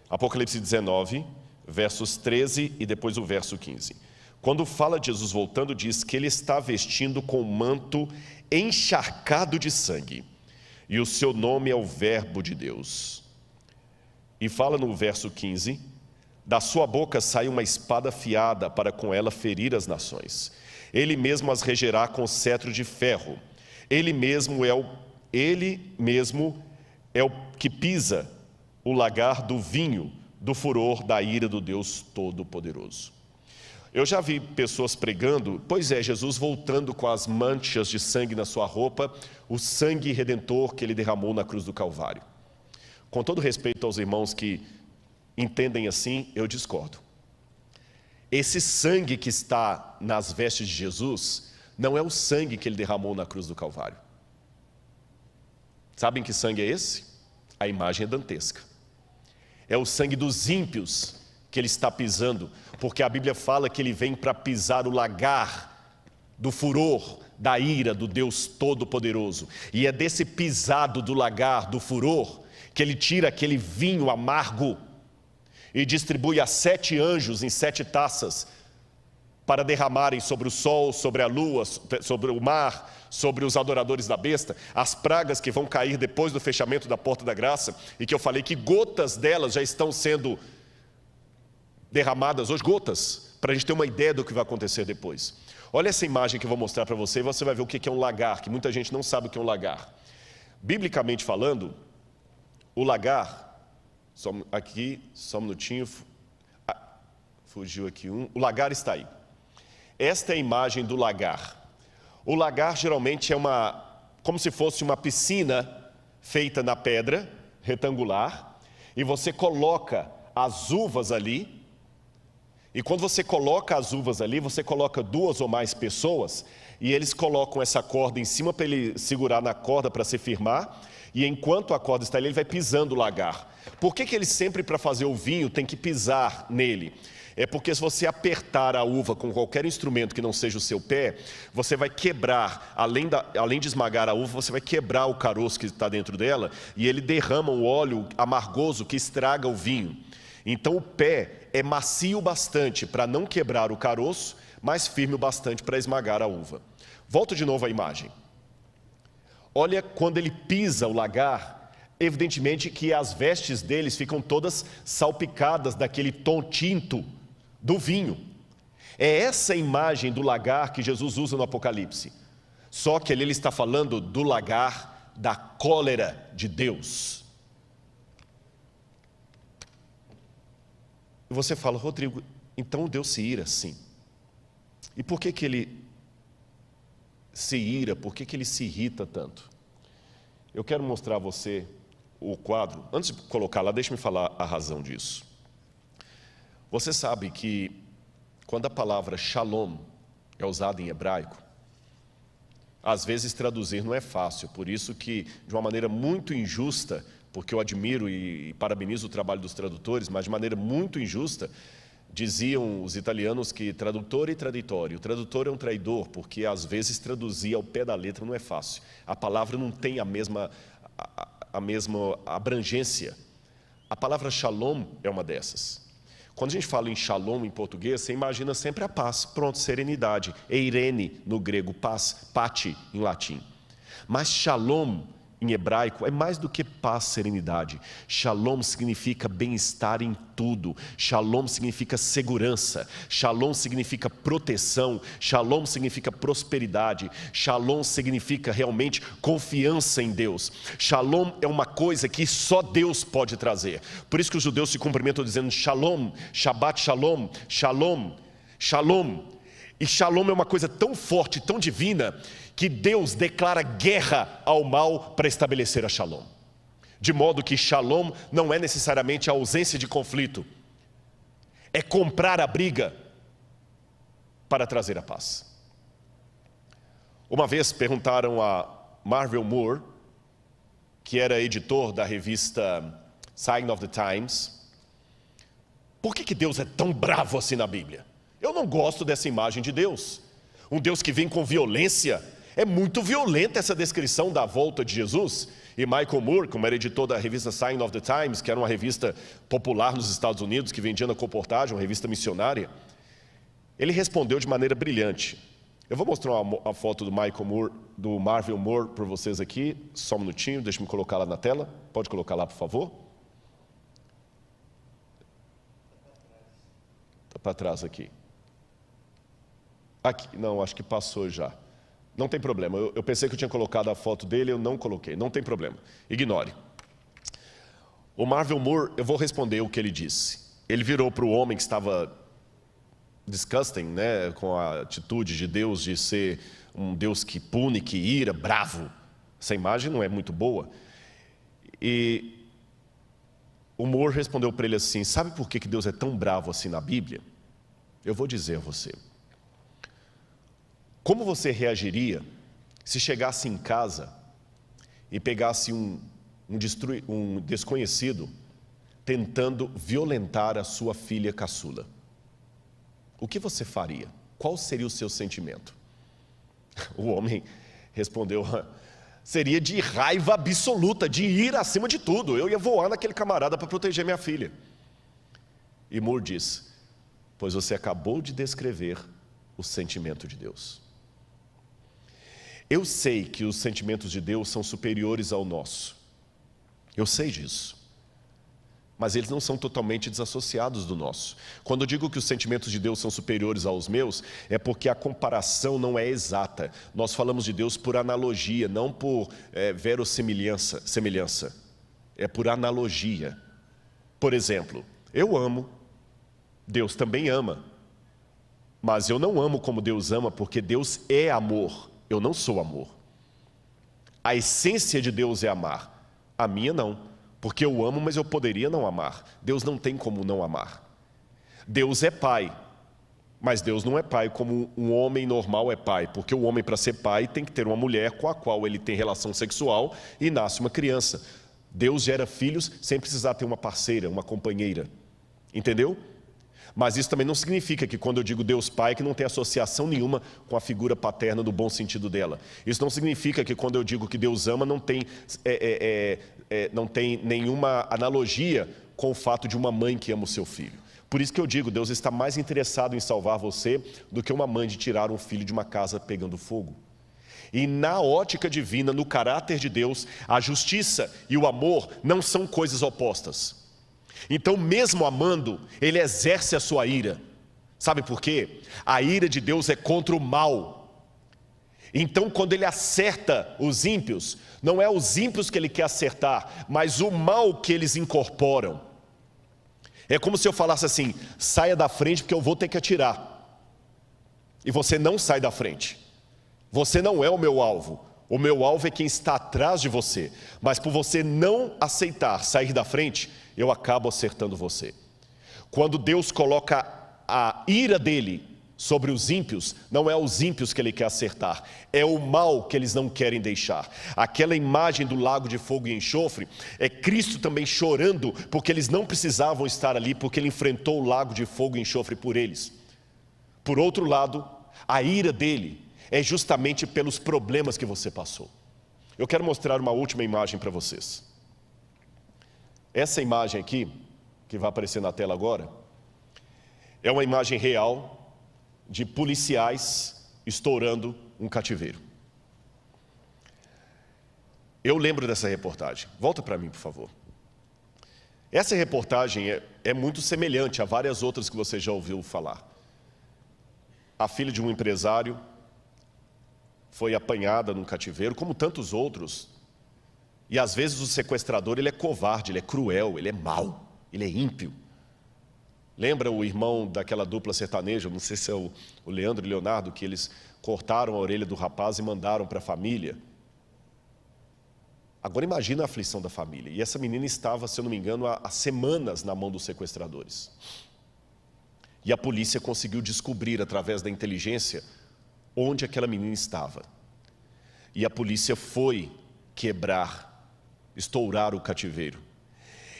[SPEAKER 1] Apocalipse 19, versos 13 e depois o verso 15. Quando fala de Jesus voltando, diz que ele está vestindo com um manto encharcado de sangue, e o seu nome é o Verbo de Deus. E fala no verso 15... da sua boca sai uma espada afiada para com ela ferir as nações. Ele mesmo as regerá com cetro de ferro. Ele mesmo é o que pisa o lagar do vinho, do furor da ira do Deus Todo-Poderoso. Eu já vi pessoas pregando, pois é, Jesus voltando com as manchas de sangue na sua roupa, o sangue redentor que ele derramou na cruz do Calvário. Com todo respeito aos irmãos que entendem assim, eu discordo. Esse sangue que está nas vestes de Jesus não é o sangue que ele derramou na cruz do Calvário. Sabem que sangue é esse? A imagem é dantesca. É o sangue dos ímpios que ele está pisando, porque a Bíblia fala que ele vem para pisar o lagar do furor, da ira do Deus Todo-Poderoso. E é desse pisado do lagar, do furor, que ele tira aquele vinho amargo e distribui a 7 anjos em 7 taças, para derramarem sobre o sol, sobre a lua, sobre o mar, sobre os adoradores da besta, as pragas que vão cair depois do fechamento da porta da graça, e que eu falei que gotas delas já estão sendo derramadas hoje, gotas, para a gente ter uma ideia do que vai acontecer depois. Olha essa imagem que eu vou mostrar para você, e você vai ver o que é um lagar, que muita gente não sabe o que é um lagar. Biblicamente falando, o lagar, só um minutinho, fugiu aqui o lagar está aí. Esta é a imagem do lagar. O lagar geralmente é como se fosse uma piscina feita na pedra, retangular, e você coloca as uvas ali, e quando você coloca as uvas ali, você coloca 2 ou mais pessoas, e eles colocam essa corda em cima para ele segurar na corda para se firmar, e enquanto a corda está ali, ele vai pisando o lagar. Por que ele sempre, para fazer o vinho, tem que pisar nele? É porque se você apertar a uva com qualquer instrumento que não seja o seu pé, você vai quebrar, além de esmagar a uva, você vai quebrar o caroço que está dentro dela, e ele derrama um óleo amargoso que estraga o vinho. Então o pé é macio bastante para não quebrar o caroço, mas firme o bastante para esmagar a uva. Volto de novo à imagem. Olha quando ele pisa o lagar, evidentemente que as vestes deles ficam todas salpicadas daquele tom tinto do vinho. É essa imagem do lagar que Jesus usa no Apocalipse. Só que ali ele está falando do lagar da cólera de Deus. E você fala, Rodrigo, então Deus se ira, sim. E por que ele se ira? Por que ele se irrita tanto? Eu quero mostrar a você o quadro. Antes de colocar lá, deixe-me falar a razão disso. Você sabe que quando a palavra shalom é usada em hebraico, às vezes traduzir não é fácil, por isso que de uma maneira muito injusta, porque eu admiro e parabenizo o trabalho dos tradutores, mas de maneira muito injusta, diziam os italianos que tradutor e traditório. O tradutor é um traidor, porque às vezes traduzir ao pé da letra não é fácil. A palavra não tem a mesma abrangência. A palavra shalom é uma dessas. Quando a gente fala em shalom em português, você imagina sempre a paz, pronto, serenidade. Eirene no grego, paz, pati em latim. Mas shalom em hebraico é mais do que paz, serenidade. Shalom significa bem-estar em tudo. Shalom significa segurança. Shalom significa proteção. Shalom significa prosperidade. Shalom significa realmente confiança em Deus. Shalom é uma coisa que só Deus pode trazer. Por isso que os judeus se cumprimentam dizendo Shalom, Shabbat Shalom, Shalom, Shalom. E Shalom é uma coisa tão forte, tão divina, que Deus declara guerra ao mal para estabelecer a Shalom. De modo que Shalom não é necessariamente a ausência de conflito, é comprar a briga para trazer a paz. Uma vez perguntaram a Marvel Moore, que era editor da revista Sign of the Times, por que Deus é tão bravo assim na Bíblia? Eu não gosto dessa imagem de Deus. Um Deus que vem com violência. É muito violenta essa descrição da volta de Jesus. E Michael Moore, como era editor da revista Sign of the Times, que era uma revista popular nos Estados Unidos, que vendia na colportagem, uma revista missionária, ele respondeu de maneira brilhante. Eu vou mostrar a foto do Michael Moore, do Marvel Moore para vocês aqui. Só um minutinho, deixa eu colocar lá na tela. Pode colocar lá, por favor. Está para trás aqui. Aqui, não, acho que passou já. Não tem problema, eu pensei que eu tinha colocado a foto dele, eu não coloquei, não tem problema, ignore. O Marvel Moore, eu vou responder o que ele disse. Ele virou para o homem que estava disgusting, né, com a atitude de Deus, de ser um Deus que pune, que ira, bravo. Essa imagem não é muito boa. E o Moore respondeu para ele assim, sabe por que Deus é tão bravo assim na Bíblia? Eu vou dizer a você. Como você reagiria se chegasse em casa e pegasse um desconhecido tentando violentar a sua filha caçula? O que você faria? Qual seria o seu sentimento? O homem respondeu: seria de raiva absoluta, de ir acima de tudo. Eu ia voar naquele camarada para proteger minha filha. E Moore diz: pois você acabou de descrever o sentimento de Deus. Eu sei que os sentimentos de Deus são superiores ao nosso. Eu sei disso. Mas eles não são totalmente desassociados do nosso. Quando eu digo que os sentimentos de Deus são superiores aos meus, é porque a comparação não é exata. Nós falamos de Deus por analogia, não por verossimilhança. É por analogia. Por exemplo, eu amo, Deus também ama. Mas eu não amo como Deus ama, porque Deus é amor. Eu não sou amor. A essência de Deus é amar. A minha não. Porque eu amo, mas eu poderia não amar. Deus não tem como não amar. Deus é pai, mas Deus não é pai como um homem normal é pai. Porque o homem, para ser pai, tem que ter uma mulher com a qual ele tem relação sexual e nasce uma criança. Deus gera filhos sem precisar ter uma parceira, uma companheira. Entendeu? Mas isso também não significa que quando eu digo Deus Pai, que não tem associação nenhuma com a figura paterna no bom sentido dela. Isso não significa que quando eu digo que Deus ama, não tem nenhuma analogia com o fato de uma mãe que ama o seu filho. Por isso que eu digo, Deus está mais interessado em salvar você do que uma mãe de tirar um filho de uma casa pegando fogo. E na ótica divina, no caráter de Deus, a justiça e o amor não são coisas opostas. Então, mesmo amando, ele exerce a sua ira. Sabe por quê? A ira de Deus é contra o mal. Então, quando ele acerta os ímpios, não é os ímpios que ele quer acertar, mas o mal que eles incorporam. É como se eu falasse assim: saia da frente porque eu vou ter que atirar. E você não sai da frente. Você não é o meu alvo. O meu alvo é quem está atrás de você. Mas por você não aceitar sair da frente, eu acabo acertando você. Quando Deus coloca a ira dele sobre os ímpios, não é os ímpios que ele quer acertar, é o mal que eles não querem deixar. Aquela imagem do lago de fogo e enxofre é Cristo também chorando, porque eles não precisavam estar ali, porque ele enfrentou o lago de fogo e enxofre por eles. Por outro lado, a ira dele é justamente pelos problemas que você passou. Eu quero mostrar uma última imagem para vocês. Essa imagem aqui, que vai aparecer na tela agora, é uma imagem real de policiais estourando um cativeiro. Eu lembro dessa reportagem. Volta para mim, por favor. Essa reportagem é muito semelhante a várias outras que você já ouviu falar. A filha de um empresário foi apanhada num cativeiro, como tantos outros. E às vezes o sequestrador, ele é covarde, ele é cruel, ele é mau, ele é ímpio. Lembra o irmão daquela dupla sertaneja, não sei se é o Leandro e o Leonardo, que eles cortaram a orelha do rapaz e mandaram para a família? Agora imagina a aflição da família. E essa menina estava, se eu não me engano, há semanas na mão dos sequestradores. E a polícia conseguiu descobrir, através da inteligência, onde aquela menina estava. E a polícia foi estourar o cativeiro.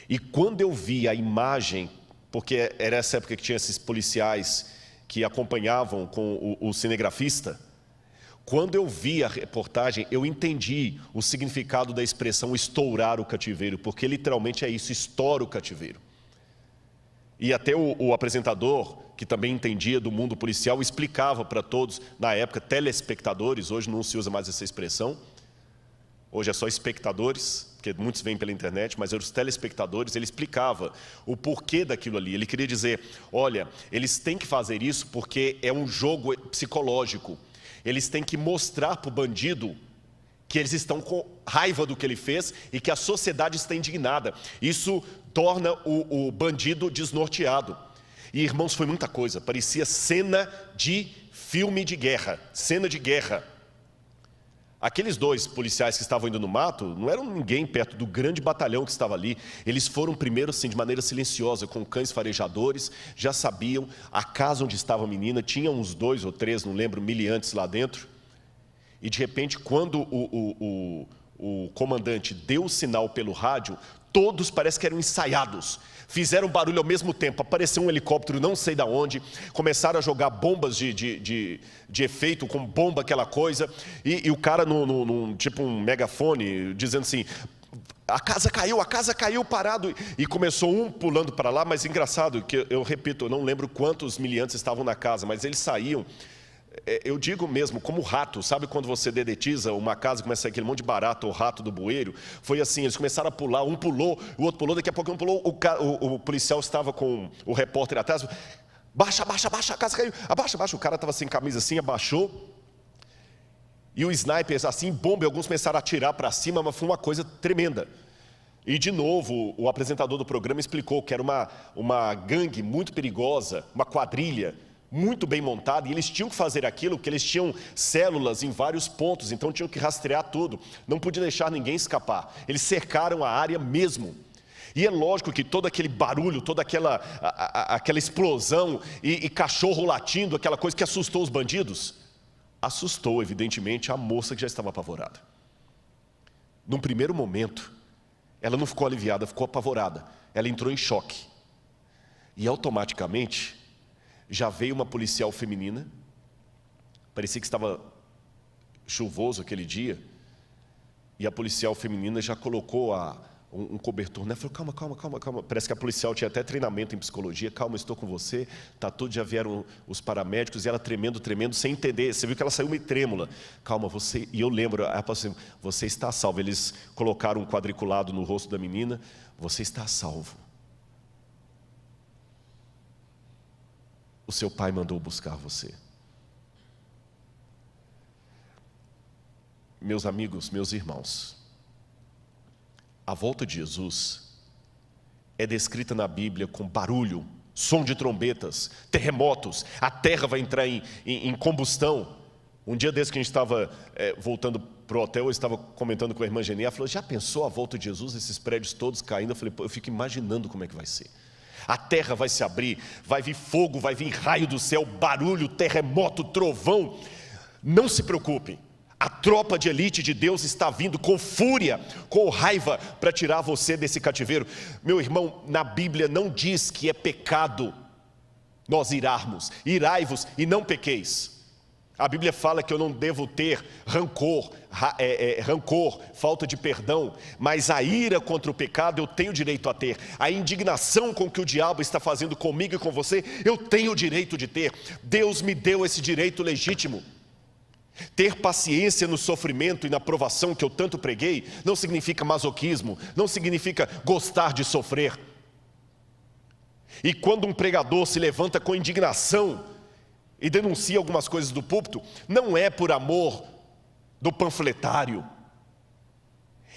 [SPEAKER 1] E quando eu vi a imagem, porque era essa época que tinha esses policiais que acompanhavam com o cinegrafista, quando eu vi a reportagem, eu entendi o significado da expressão estourar o cativeiro, porque literalmente é isso, estoura o cativeiro. E até o apresentador, que também entendia do mundo policial, explicava para todos, na época, telespectadores, hoje não se usa mais essa expressão, hoje é só espectadores, porque muitos vêm pela internet, mas os telespectadores, ele explicava o porquê daquilo ali. Ele queria dizer, olha, eles têm que fazer isso porque é um jogo psicológico. Eles têm que mostrar para o bandido que eles estão com raiva do que ele fez e que a sociedade está indignada. Isso torna o bandido desnorteado. E, irmãos, foi muita coisa, parecia cena de filme de guerra, cena de guerra. Aqueles dois policiais que estavam indo no mato, não eram ninguém perto do grande batalhão que estava ali. Eles foram primeiro, assim, de maneira silenciosa, com cães farejadores, já sabiam a casa onde estava a menina, tinha uns 2 ou 3, não lembro, miliantes lá dentro. E de repente, quando o comandante deu o sinal pelo rádio, todos parece que eram ensaiados. Fizeram barulho ao mesmo tempo, apareceu um helicóptero não sei de onde, começaram a jogar bombas de efeito, com bomba, aquela coisa, e o cara tipo um megafone, dizendo assim: a casa caiu, parado, e começou um pulando para lá. Mas engraçado, que eu repito, eu não lembro quantos miliantes estavam na casa, mas eles saíam, eu digo mesmo, como rato. Sabe quando você dedetiza uma casa e começa a sair aquele monte de barato ou rato do bueiro? Foi assim, eles começaram a pular, um pulou, o outro pulou, daqui a pouco um pulou, o policial estava com o repórter atrás: baixa, a casa caiu, abaixa, o cara estava sem camisa assim, abaixou, e o sniper assim, bomba, e alguns começaram a atirar para cima, mas foi uma coisa tremenda. E de novo, o apresentador do programa explicou que era uma gangue muito perigosa, uma quadrilha, muito bem montada, e eles tinham que fazer aquilo porque eles tinham células em vários pontos, então tinham que rastrear tudo, não podia deixar ninguém escapar. Eles cercaram a área mesmo. E é lógico que todo aquele barulho, toda aquela explosão e cachorro latindo, aquela coisa que assustou os bandidos, assustou evidentemente a moça que já estava apavorada. Num primeiro momento, ela não ficou aliviada, ficou apavorada. Ela entrou em choque. E automaticamente já veio uma policial feminina. Parecia que estava chuvoso aquele dia, e a policial feminina já colocou um cobertor, né? Falou: calma. Parece que a policial tinha até treinamento em psicologia. Calma, estou com você, tá tudo. Já vieram os paramédicos, e ela tremendo, sem entender. Você viu que ela saiu meio trêmula. Calma, você. E eu lembro, ela falou assim: você está salvo. Eles colocaram um quadriculado no rosto da menina: você está salvo. O seu pai mandou buscar você. Meus amigos, meus irmãos, a volta de Jesus é descrita na Bíblia com barulho, som de trombetas, terremotos. A terra vai entrar em combustão. Um dia desse que a gente estava voltando para o hotel, eu estava comentando com a irmã Geni. Ela falou: já pensou a volta de Jesus, esses prédios todos caindo? Eu falei: eu fico imaginando como é que vai ser. A terra vai se abrir, vai vir fogo, vai vir raio do céu, barulho, terremoto, trovão. Não se preocupem, a tropa de elite de Deus está vindo com fúria, com raiva, para tirar você desse cativeiro. Meu irmão, na Bíblia não diz que é pecado nós irarmos. Irai-vos e não pequeis. A Bíblia fala que eu não devo ter rancor, falta de perdão, mas a ira contra o pecado eu tenho direito a ter. A indignação com que o diabo está fazendo comigo e com você, eu tenho o direito de ter. Deus me deu esse direito legítimo. Ter paciência no sofrimento e na provação que eu tanto preguei não significa masoquismo, não significa gostar de sofrer. E quando um pregador se levanta com indignação e denuncia algumas coisas do púlpito, não é por amor do panfletário,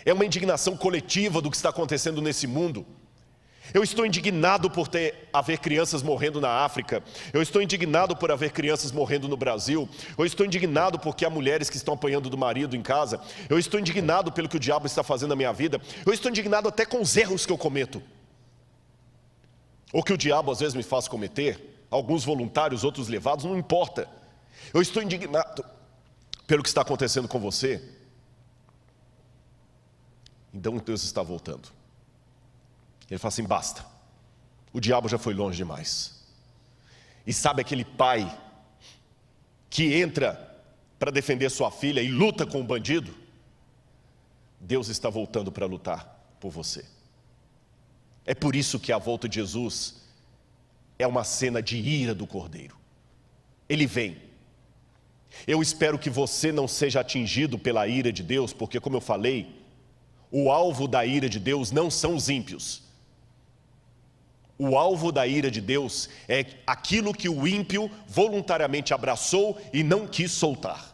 [SPEAKER 1] é uma indignação coletiva do que está acontecendo nesse mundo. Eu estou indignado por haver crianças morrendo na África. Eu estou indignado por haver crianças morrendo no Brasil. Eu estou indignado porque há mulheres que estão apanhando do marido em casa. Eu estou indignado pelo que o diabo está fazendo na minha vida. Eu estou indignado até com os erros que eu cometo, ou que o diabo às vezes me faz cometer. Alguns voluntários, outros levados, não importa. Eu estou indignado pelo que está acontecendo com você. Então Deus está voltando. Ele fala assim: basta, o diabo já foi longe demais. E sabe aquele pai que entra para defender sua filha e luta com o bandido? Deus está voltando para lutar por você. É por isso que a volta de Jesus é uma cena de ira do Cordeiro. Ele vem. Eu espero que você não seja atingido pela ira de Deus, porque, como eu falei, o alvo da ira de Deus não são os ímpios. O alvo da ira de Deus é aquilo que o ímpio voluntariamente abraçou e não quis soltar.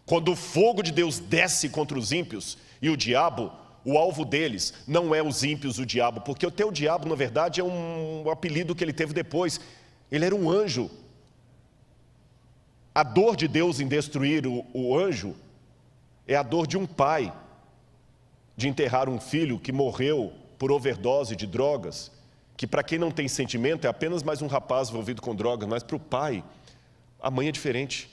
[SPEAKER 1] Quando o fogo de Deus desce contra os ímpios e o diabo, o alvo deles não é os ímpios, o diabo, porque o diabo, na verdade, é um apelido que ele teve depois. Ele era um anjo. A dor de Deus em destruir o anjo é a dor de um pai de enterrar um filho que morreu por overdose de drogas, que para quem não tem sentimento é apenas mais um rapaz envolvido com drogas, mas para o pai, a mãe é diferente.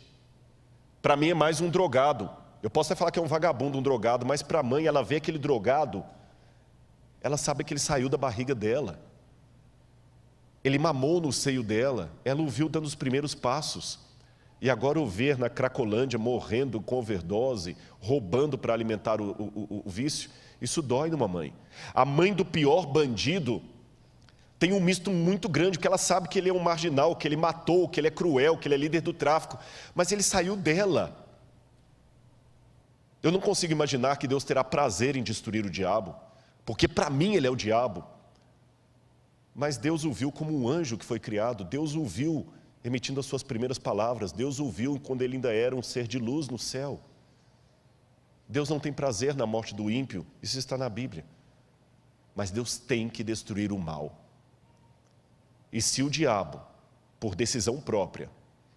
[SPEAKER 1] Para mim é mais um drogado. Eu posso até falar que é um vagabundo, um drogado, mas para a mãe, ela vê aquele drogado Ela sabe que ele saiu da barriga dela. Ele mamou no seio dela. Ela o viu dando os primeiros passos. E agora o ver na Cracolândia morrendo com overdose, roubando para alimentar o vício, isso dói numa mãe. A mãe do pior bandido tem um misto muito grande, porque ela sabe que ele é um marginal, que ele matou, que ele é cruel, que ele é líder do tráfico, mas ele saiu dela. Eu não consigo imaginar que Deus terá prazer em destruir o diabo, porque para mim ele é o diabo. Mas Deus o viu como um anjo que foi criado, Deus o viu emitindo as suas primeiras palavras, Deus o viu quando ele ainda era um ser de luz no céu. Deus não tem prazer na morte do ímpio, isso está na Bíblia. Mas Deus tem que destruir o mal. E se o diabo, por decisão própria,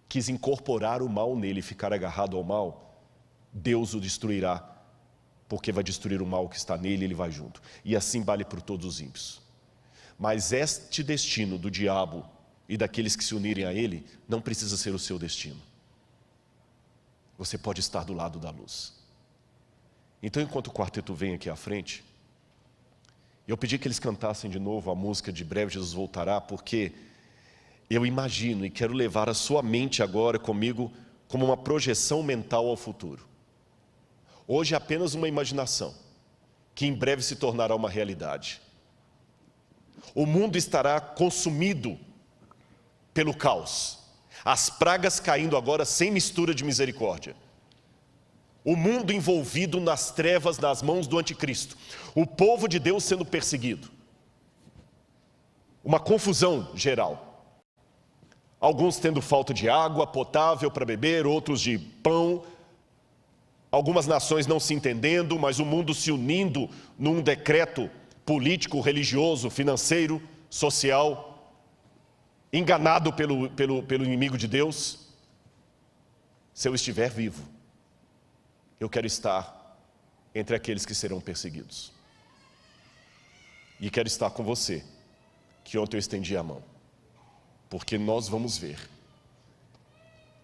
[SPEAKER 1] quis incorporar o mal nele e ficar agarrado ao mal, Deus o destruirá, porque vai destruir o mal que está nele e ele vai junto. E assim vale por todos os ímpios. Mas este destino do diabo e daqueles que se unirem a ele, não precisa ser o seu destino. Você pode estar do lado da luz. Então, enquanto o quarteto vem aqui à frente, eu pedi que eles cantassem de novo a música de Breve Jesus Voltará, porque eu imagino e quero levar a sua mente agora comigo como uma projeção mental ao futuro. Hoje é apenas uma imaginação, que em breve se tornará uma realidade. O mundo estará consumido pelo caos. As pragas caindo agora sem mistura de misericórdia. O mundo envolvido nas trevas, nas mãos do anticristo. O povo de Deus sendo perseguido. Uma confusão geral. Alguns tendo falta de água potável para beber, outros de pão. Algumas nações não se entendendo, mas o mundo se unindo num decreto político, religioso, financeiro, social, enganado pelo inimigo de Deus. Se eu estiver vivo, eu quero estar entre aqueles que serão perseguidos. E quero estar com você, que ontem eu estendi a mão. Porque nós vamos ver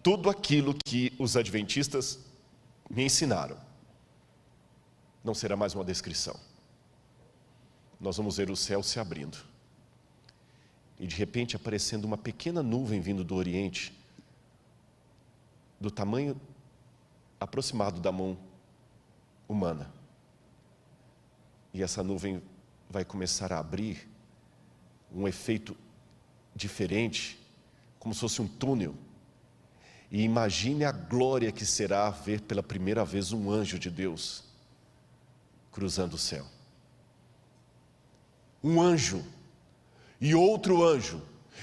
[SPEAKER 1] tudo aquilo que os adventistas me ensinaram. Não será mais uma descrição. Nós vamos ver o céu se abrindo. E de repente aparecendo uma pequena nuvem vindo do Oriente, do tamanho aproximado da mão humana. E essa nuvem vai começar a abrir um efeito diferente, como se fosse um túnel. E imagine a glória que será ver pela primeira vez um anjo de Deus cruzando o céu. Um anjo e outro anjo.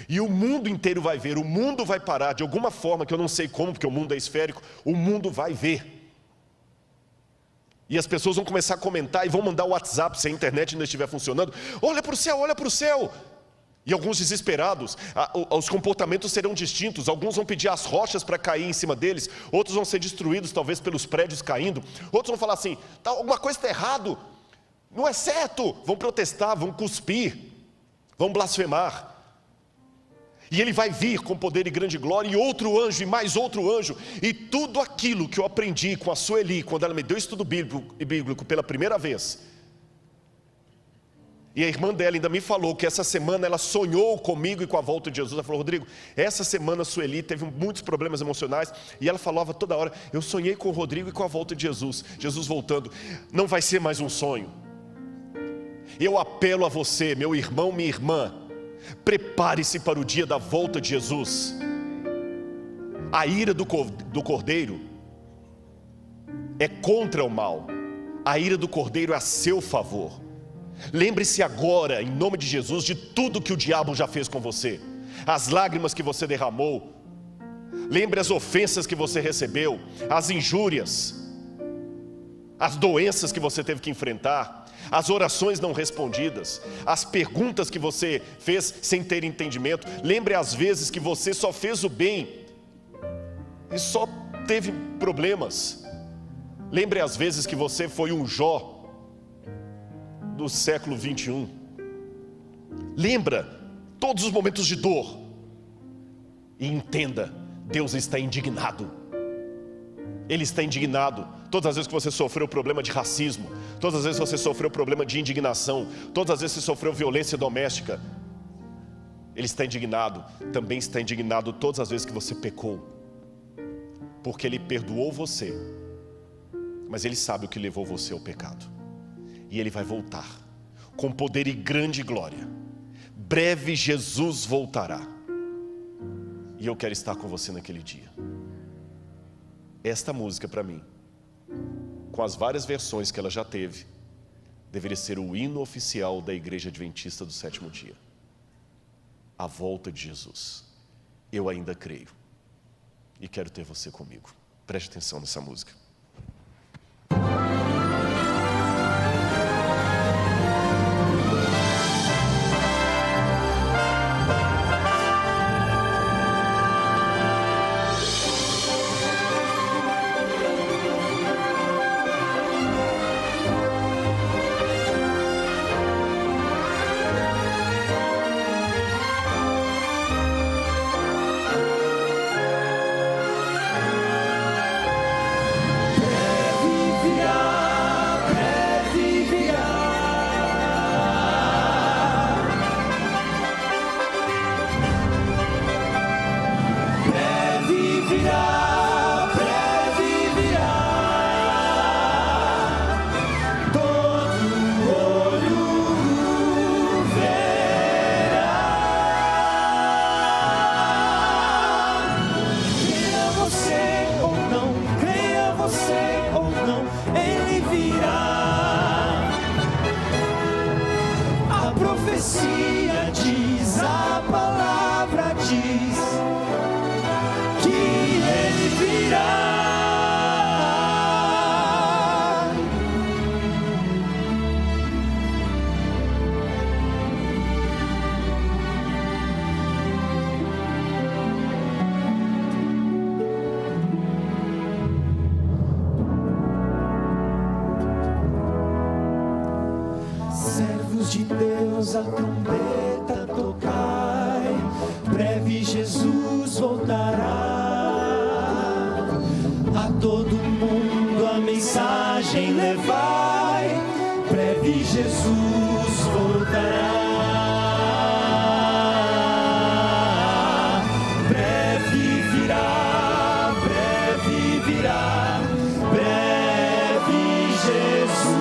[SPEAKER 1] E o mundo inteiro vai ver, o mundo vai parar de alguma forma, que eu não sei como, porque o mundo é esférico, o mundo vai ver. E as pessoas vão começar a comentar e vão mandar o WhatsApp, se a internet ainda estiver funcionando. Olha para o céu, olha para o céu. E alguns desesperados, os comportamentos serão distintos. Alguns vão pedir as rochas para cair em cima deles. Outros vão ser destruídos, talvez pelos prédios caindo. Outros vão falar assim, alguma coisa está errado. Não é certo. Vão protestar, vão cuspir, vão blasfemar. E ele vai vir com poder e grande glória, e outro anjo, e mais outro anjo. E tudo aquilo que eu aprendi com a Sueli, quando ela me deu estudo bíblico pela primeira vez. E a irmã dela ainda me falou que essa semana ela sonhou comigo e com a volta de Jesus. Ela falou, Rodrigo, essa semana a Sueli teve muitos problemas emocionais. E ela falava toda hora, eu sonhei com o Rodrigo e com a volta de Jesus. Jesus voltando, não vai ser mais um sonho. Eu apelo a você, meu irmão, minha irmã, prepare-se para o dia da volta de Jesus. A ira do Cordeiro é contra o mal. A ira do Cordeiro é a seu favor. Lembre-se agora, em nome de Jesus, de tudo que o diabo já fez com você. As lágrimas que você derramou. Lembre as ofensas que você recebeu, as injúrias, as doenças que você teve que enfrentar, as orações não respondidas, as perguntas que você fez sem ter entendimento. Lembre as vezes que você só fez o bem e só teve problemas. Lembre as vezes que você foi um Jó do século 21. Lembra todos os momentos de dor. E entenda, Deus está indignado. Ele está indignado. Todas as vezes que você sofreu problema de racismo, todas as vezes que você sofreu problema de indignação, todas as vezes que você sofreu violência doméstica, Ele está indignado. Também está indignado todas as vezes que você pecou, porque Ele perdoou você, mas Ele sabe o que levou você ao pecado. E Ele vai voltar com poder e grande glória. Breve Jesus voltará, e eu quero estar com você naquele dia. Esta música, para mim, com as várias versões que ela já teve, deveria ser o hino oficial da Igreja Adventista do Sétimo Dia. A volta de Jesus. Eu ainda creio e quero ter você comigo. Preste atenção nessa música.
[SPEAKER 2] de Deus, a trombeta tocai, breve Jesus voltará. A todo mundo a mensagem levai, breve Jesus voltará. Breve virá, breve virá, breve Jesus.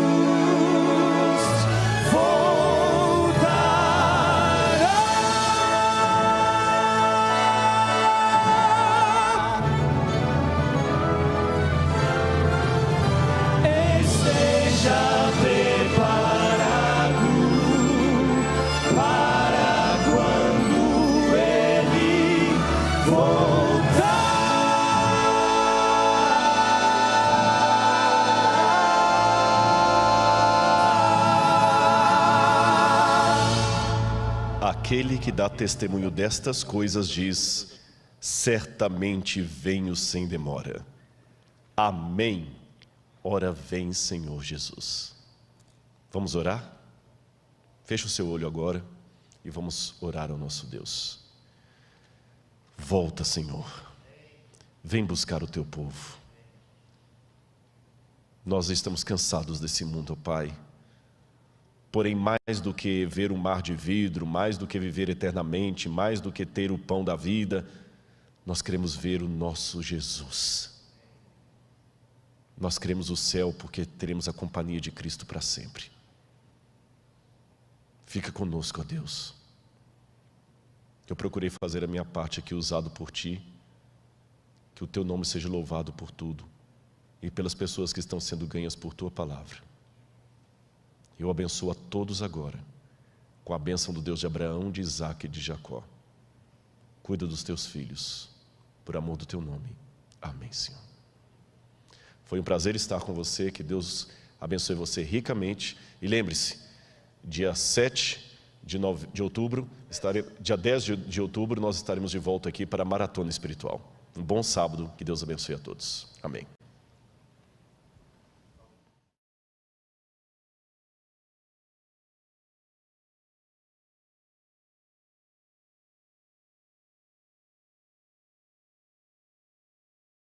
[SPEAKER 1] Aquele que dá testemunho destas coisas diz: certamente venho sem demora. Amém. Ora vem, Senhor Jesus. Vamos orar? Feche o seu olho agora e vamos orar ao nosso Deus. Volta, Senhor. Vem buscar o teu povo. Nós estamos cansados desse mundo, ó Pai. Porém, mais do que ver um mar de vidro, mais do que viver eternamente, mais do que ter o pão da vida, nós queremos ver o nosso Jesus. Nós queremos o céu porque teremos a companhia de Cristo para sempre. Fica conosco, ó Deus. Eu procurei fazer a minha parte aqui, usado por Ti. Que o Teu nome seja louvado por tudo e pelas pessoas que estão sendo ganhas por Tua palavra. Eu abençoo a todos agora, com a bênção do Deus de Abraão, de Isaque e de Jacó. Cuida dos teus filhos, por amor do teu nome. Amém, Senhor. Foi um prazer estar com você, que Deus abençoe você ricamente. E lembre-se, dia 7 de outubro, dia 10 de outubro, nós estaremos de volta aqui para a Maratona Espiritual. Um bom sábado, que Deus abençoe a todos. Amém.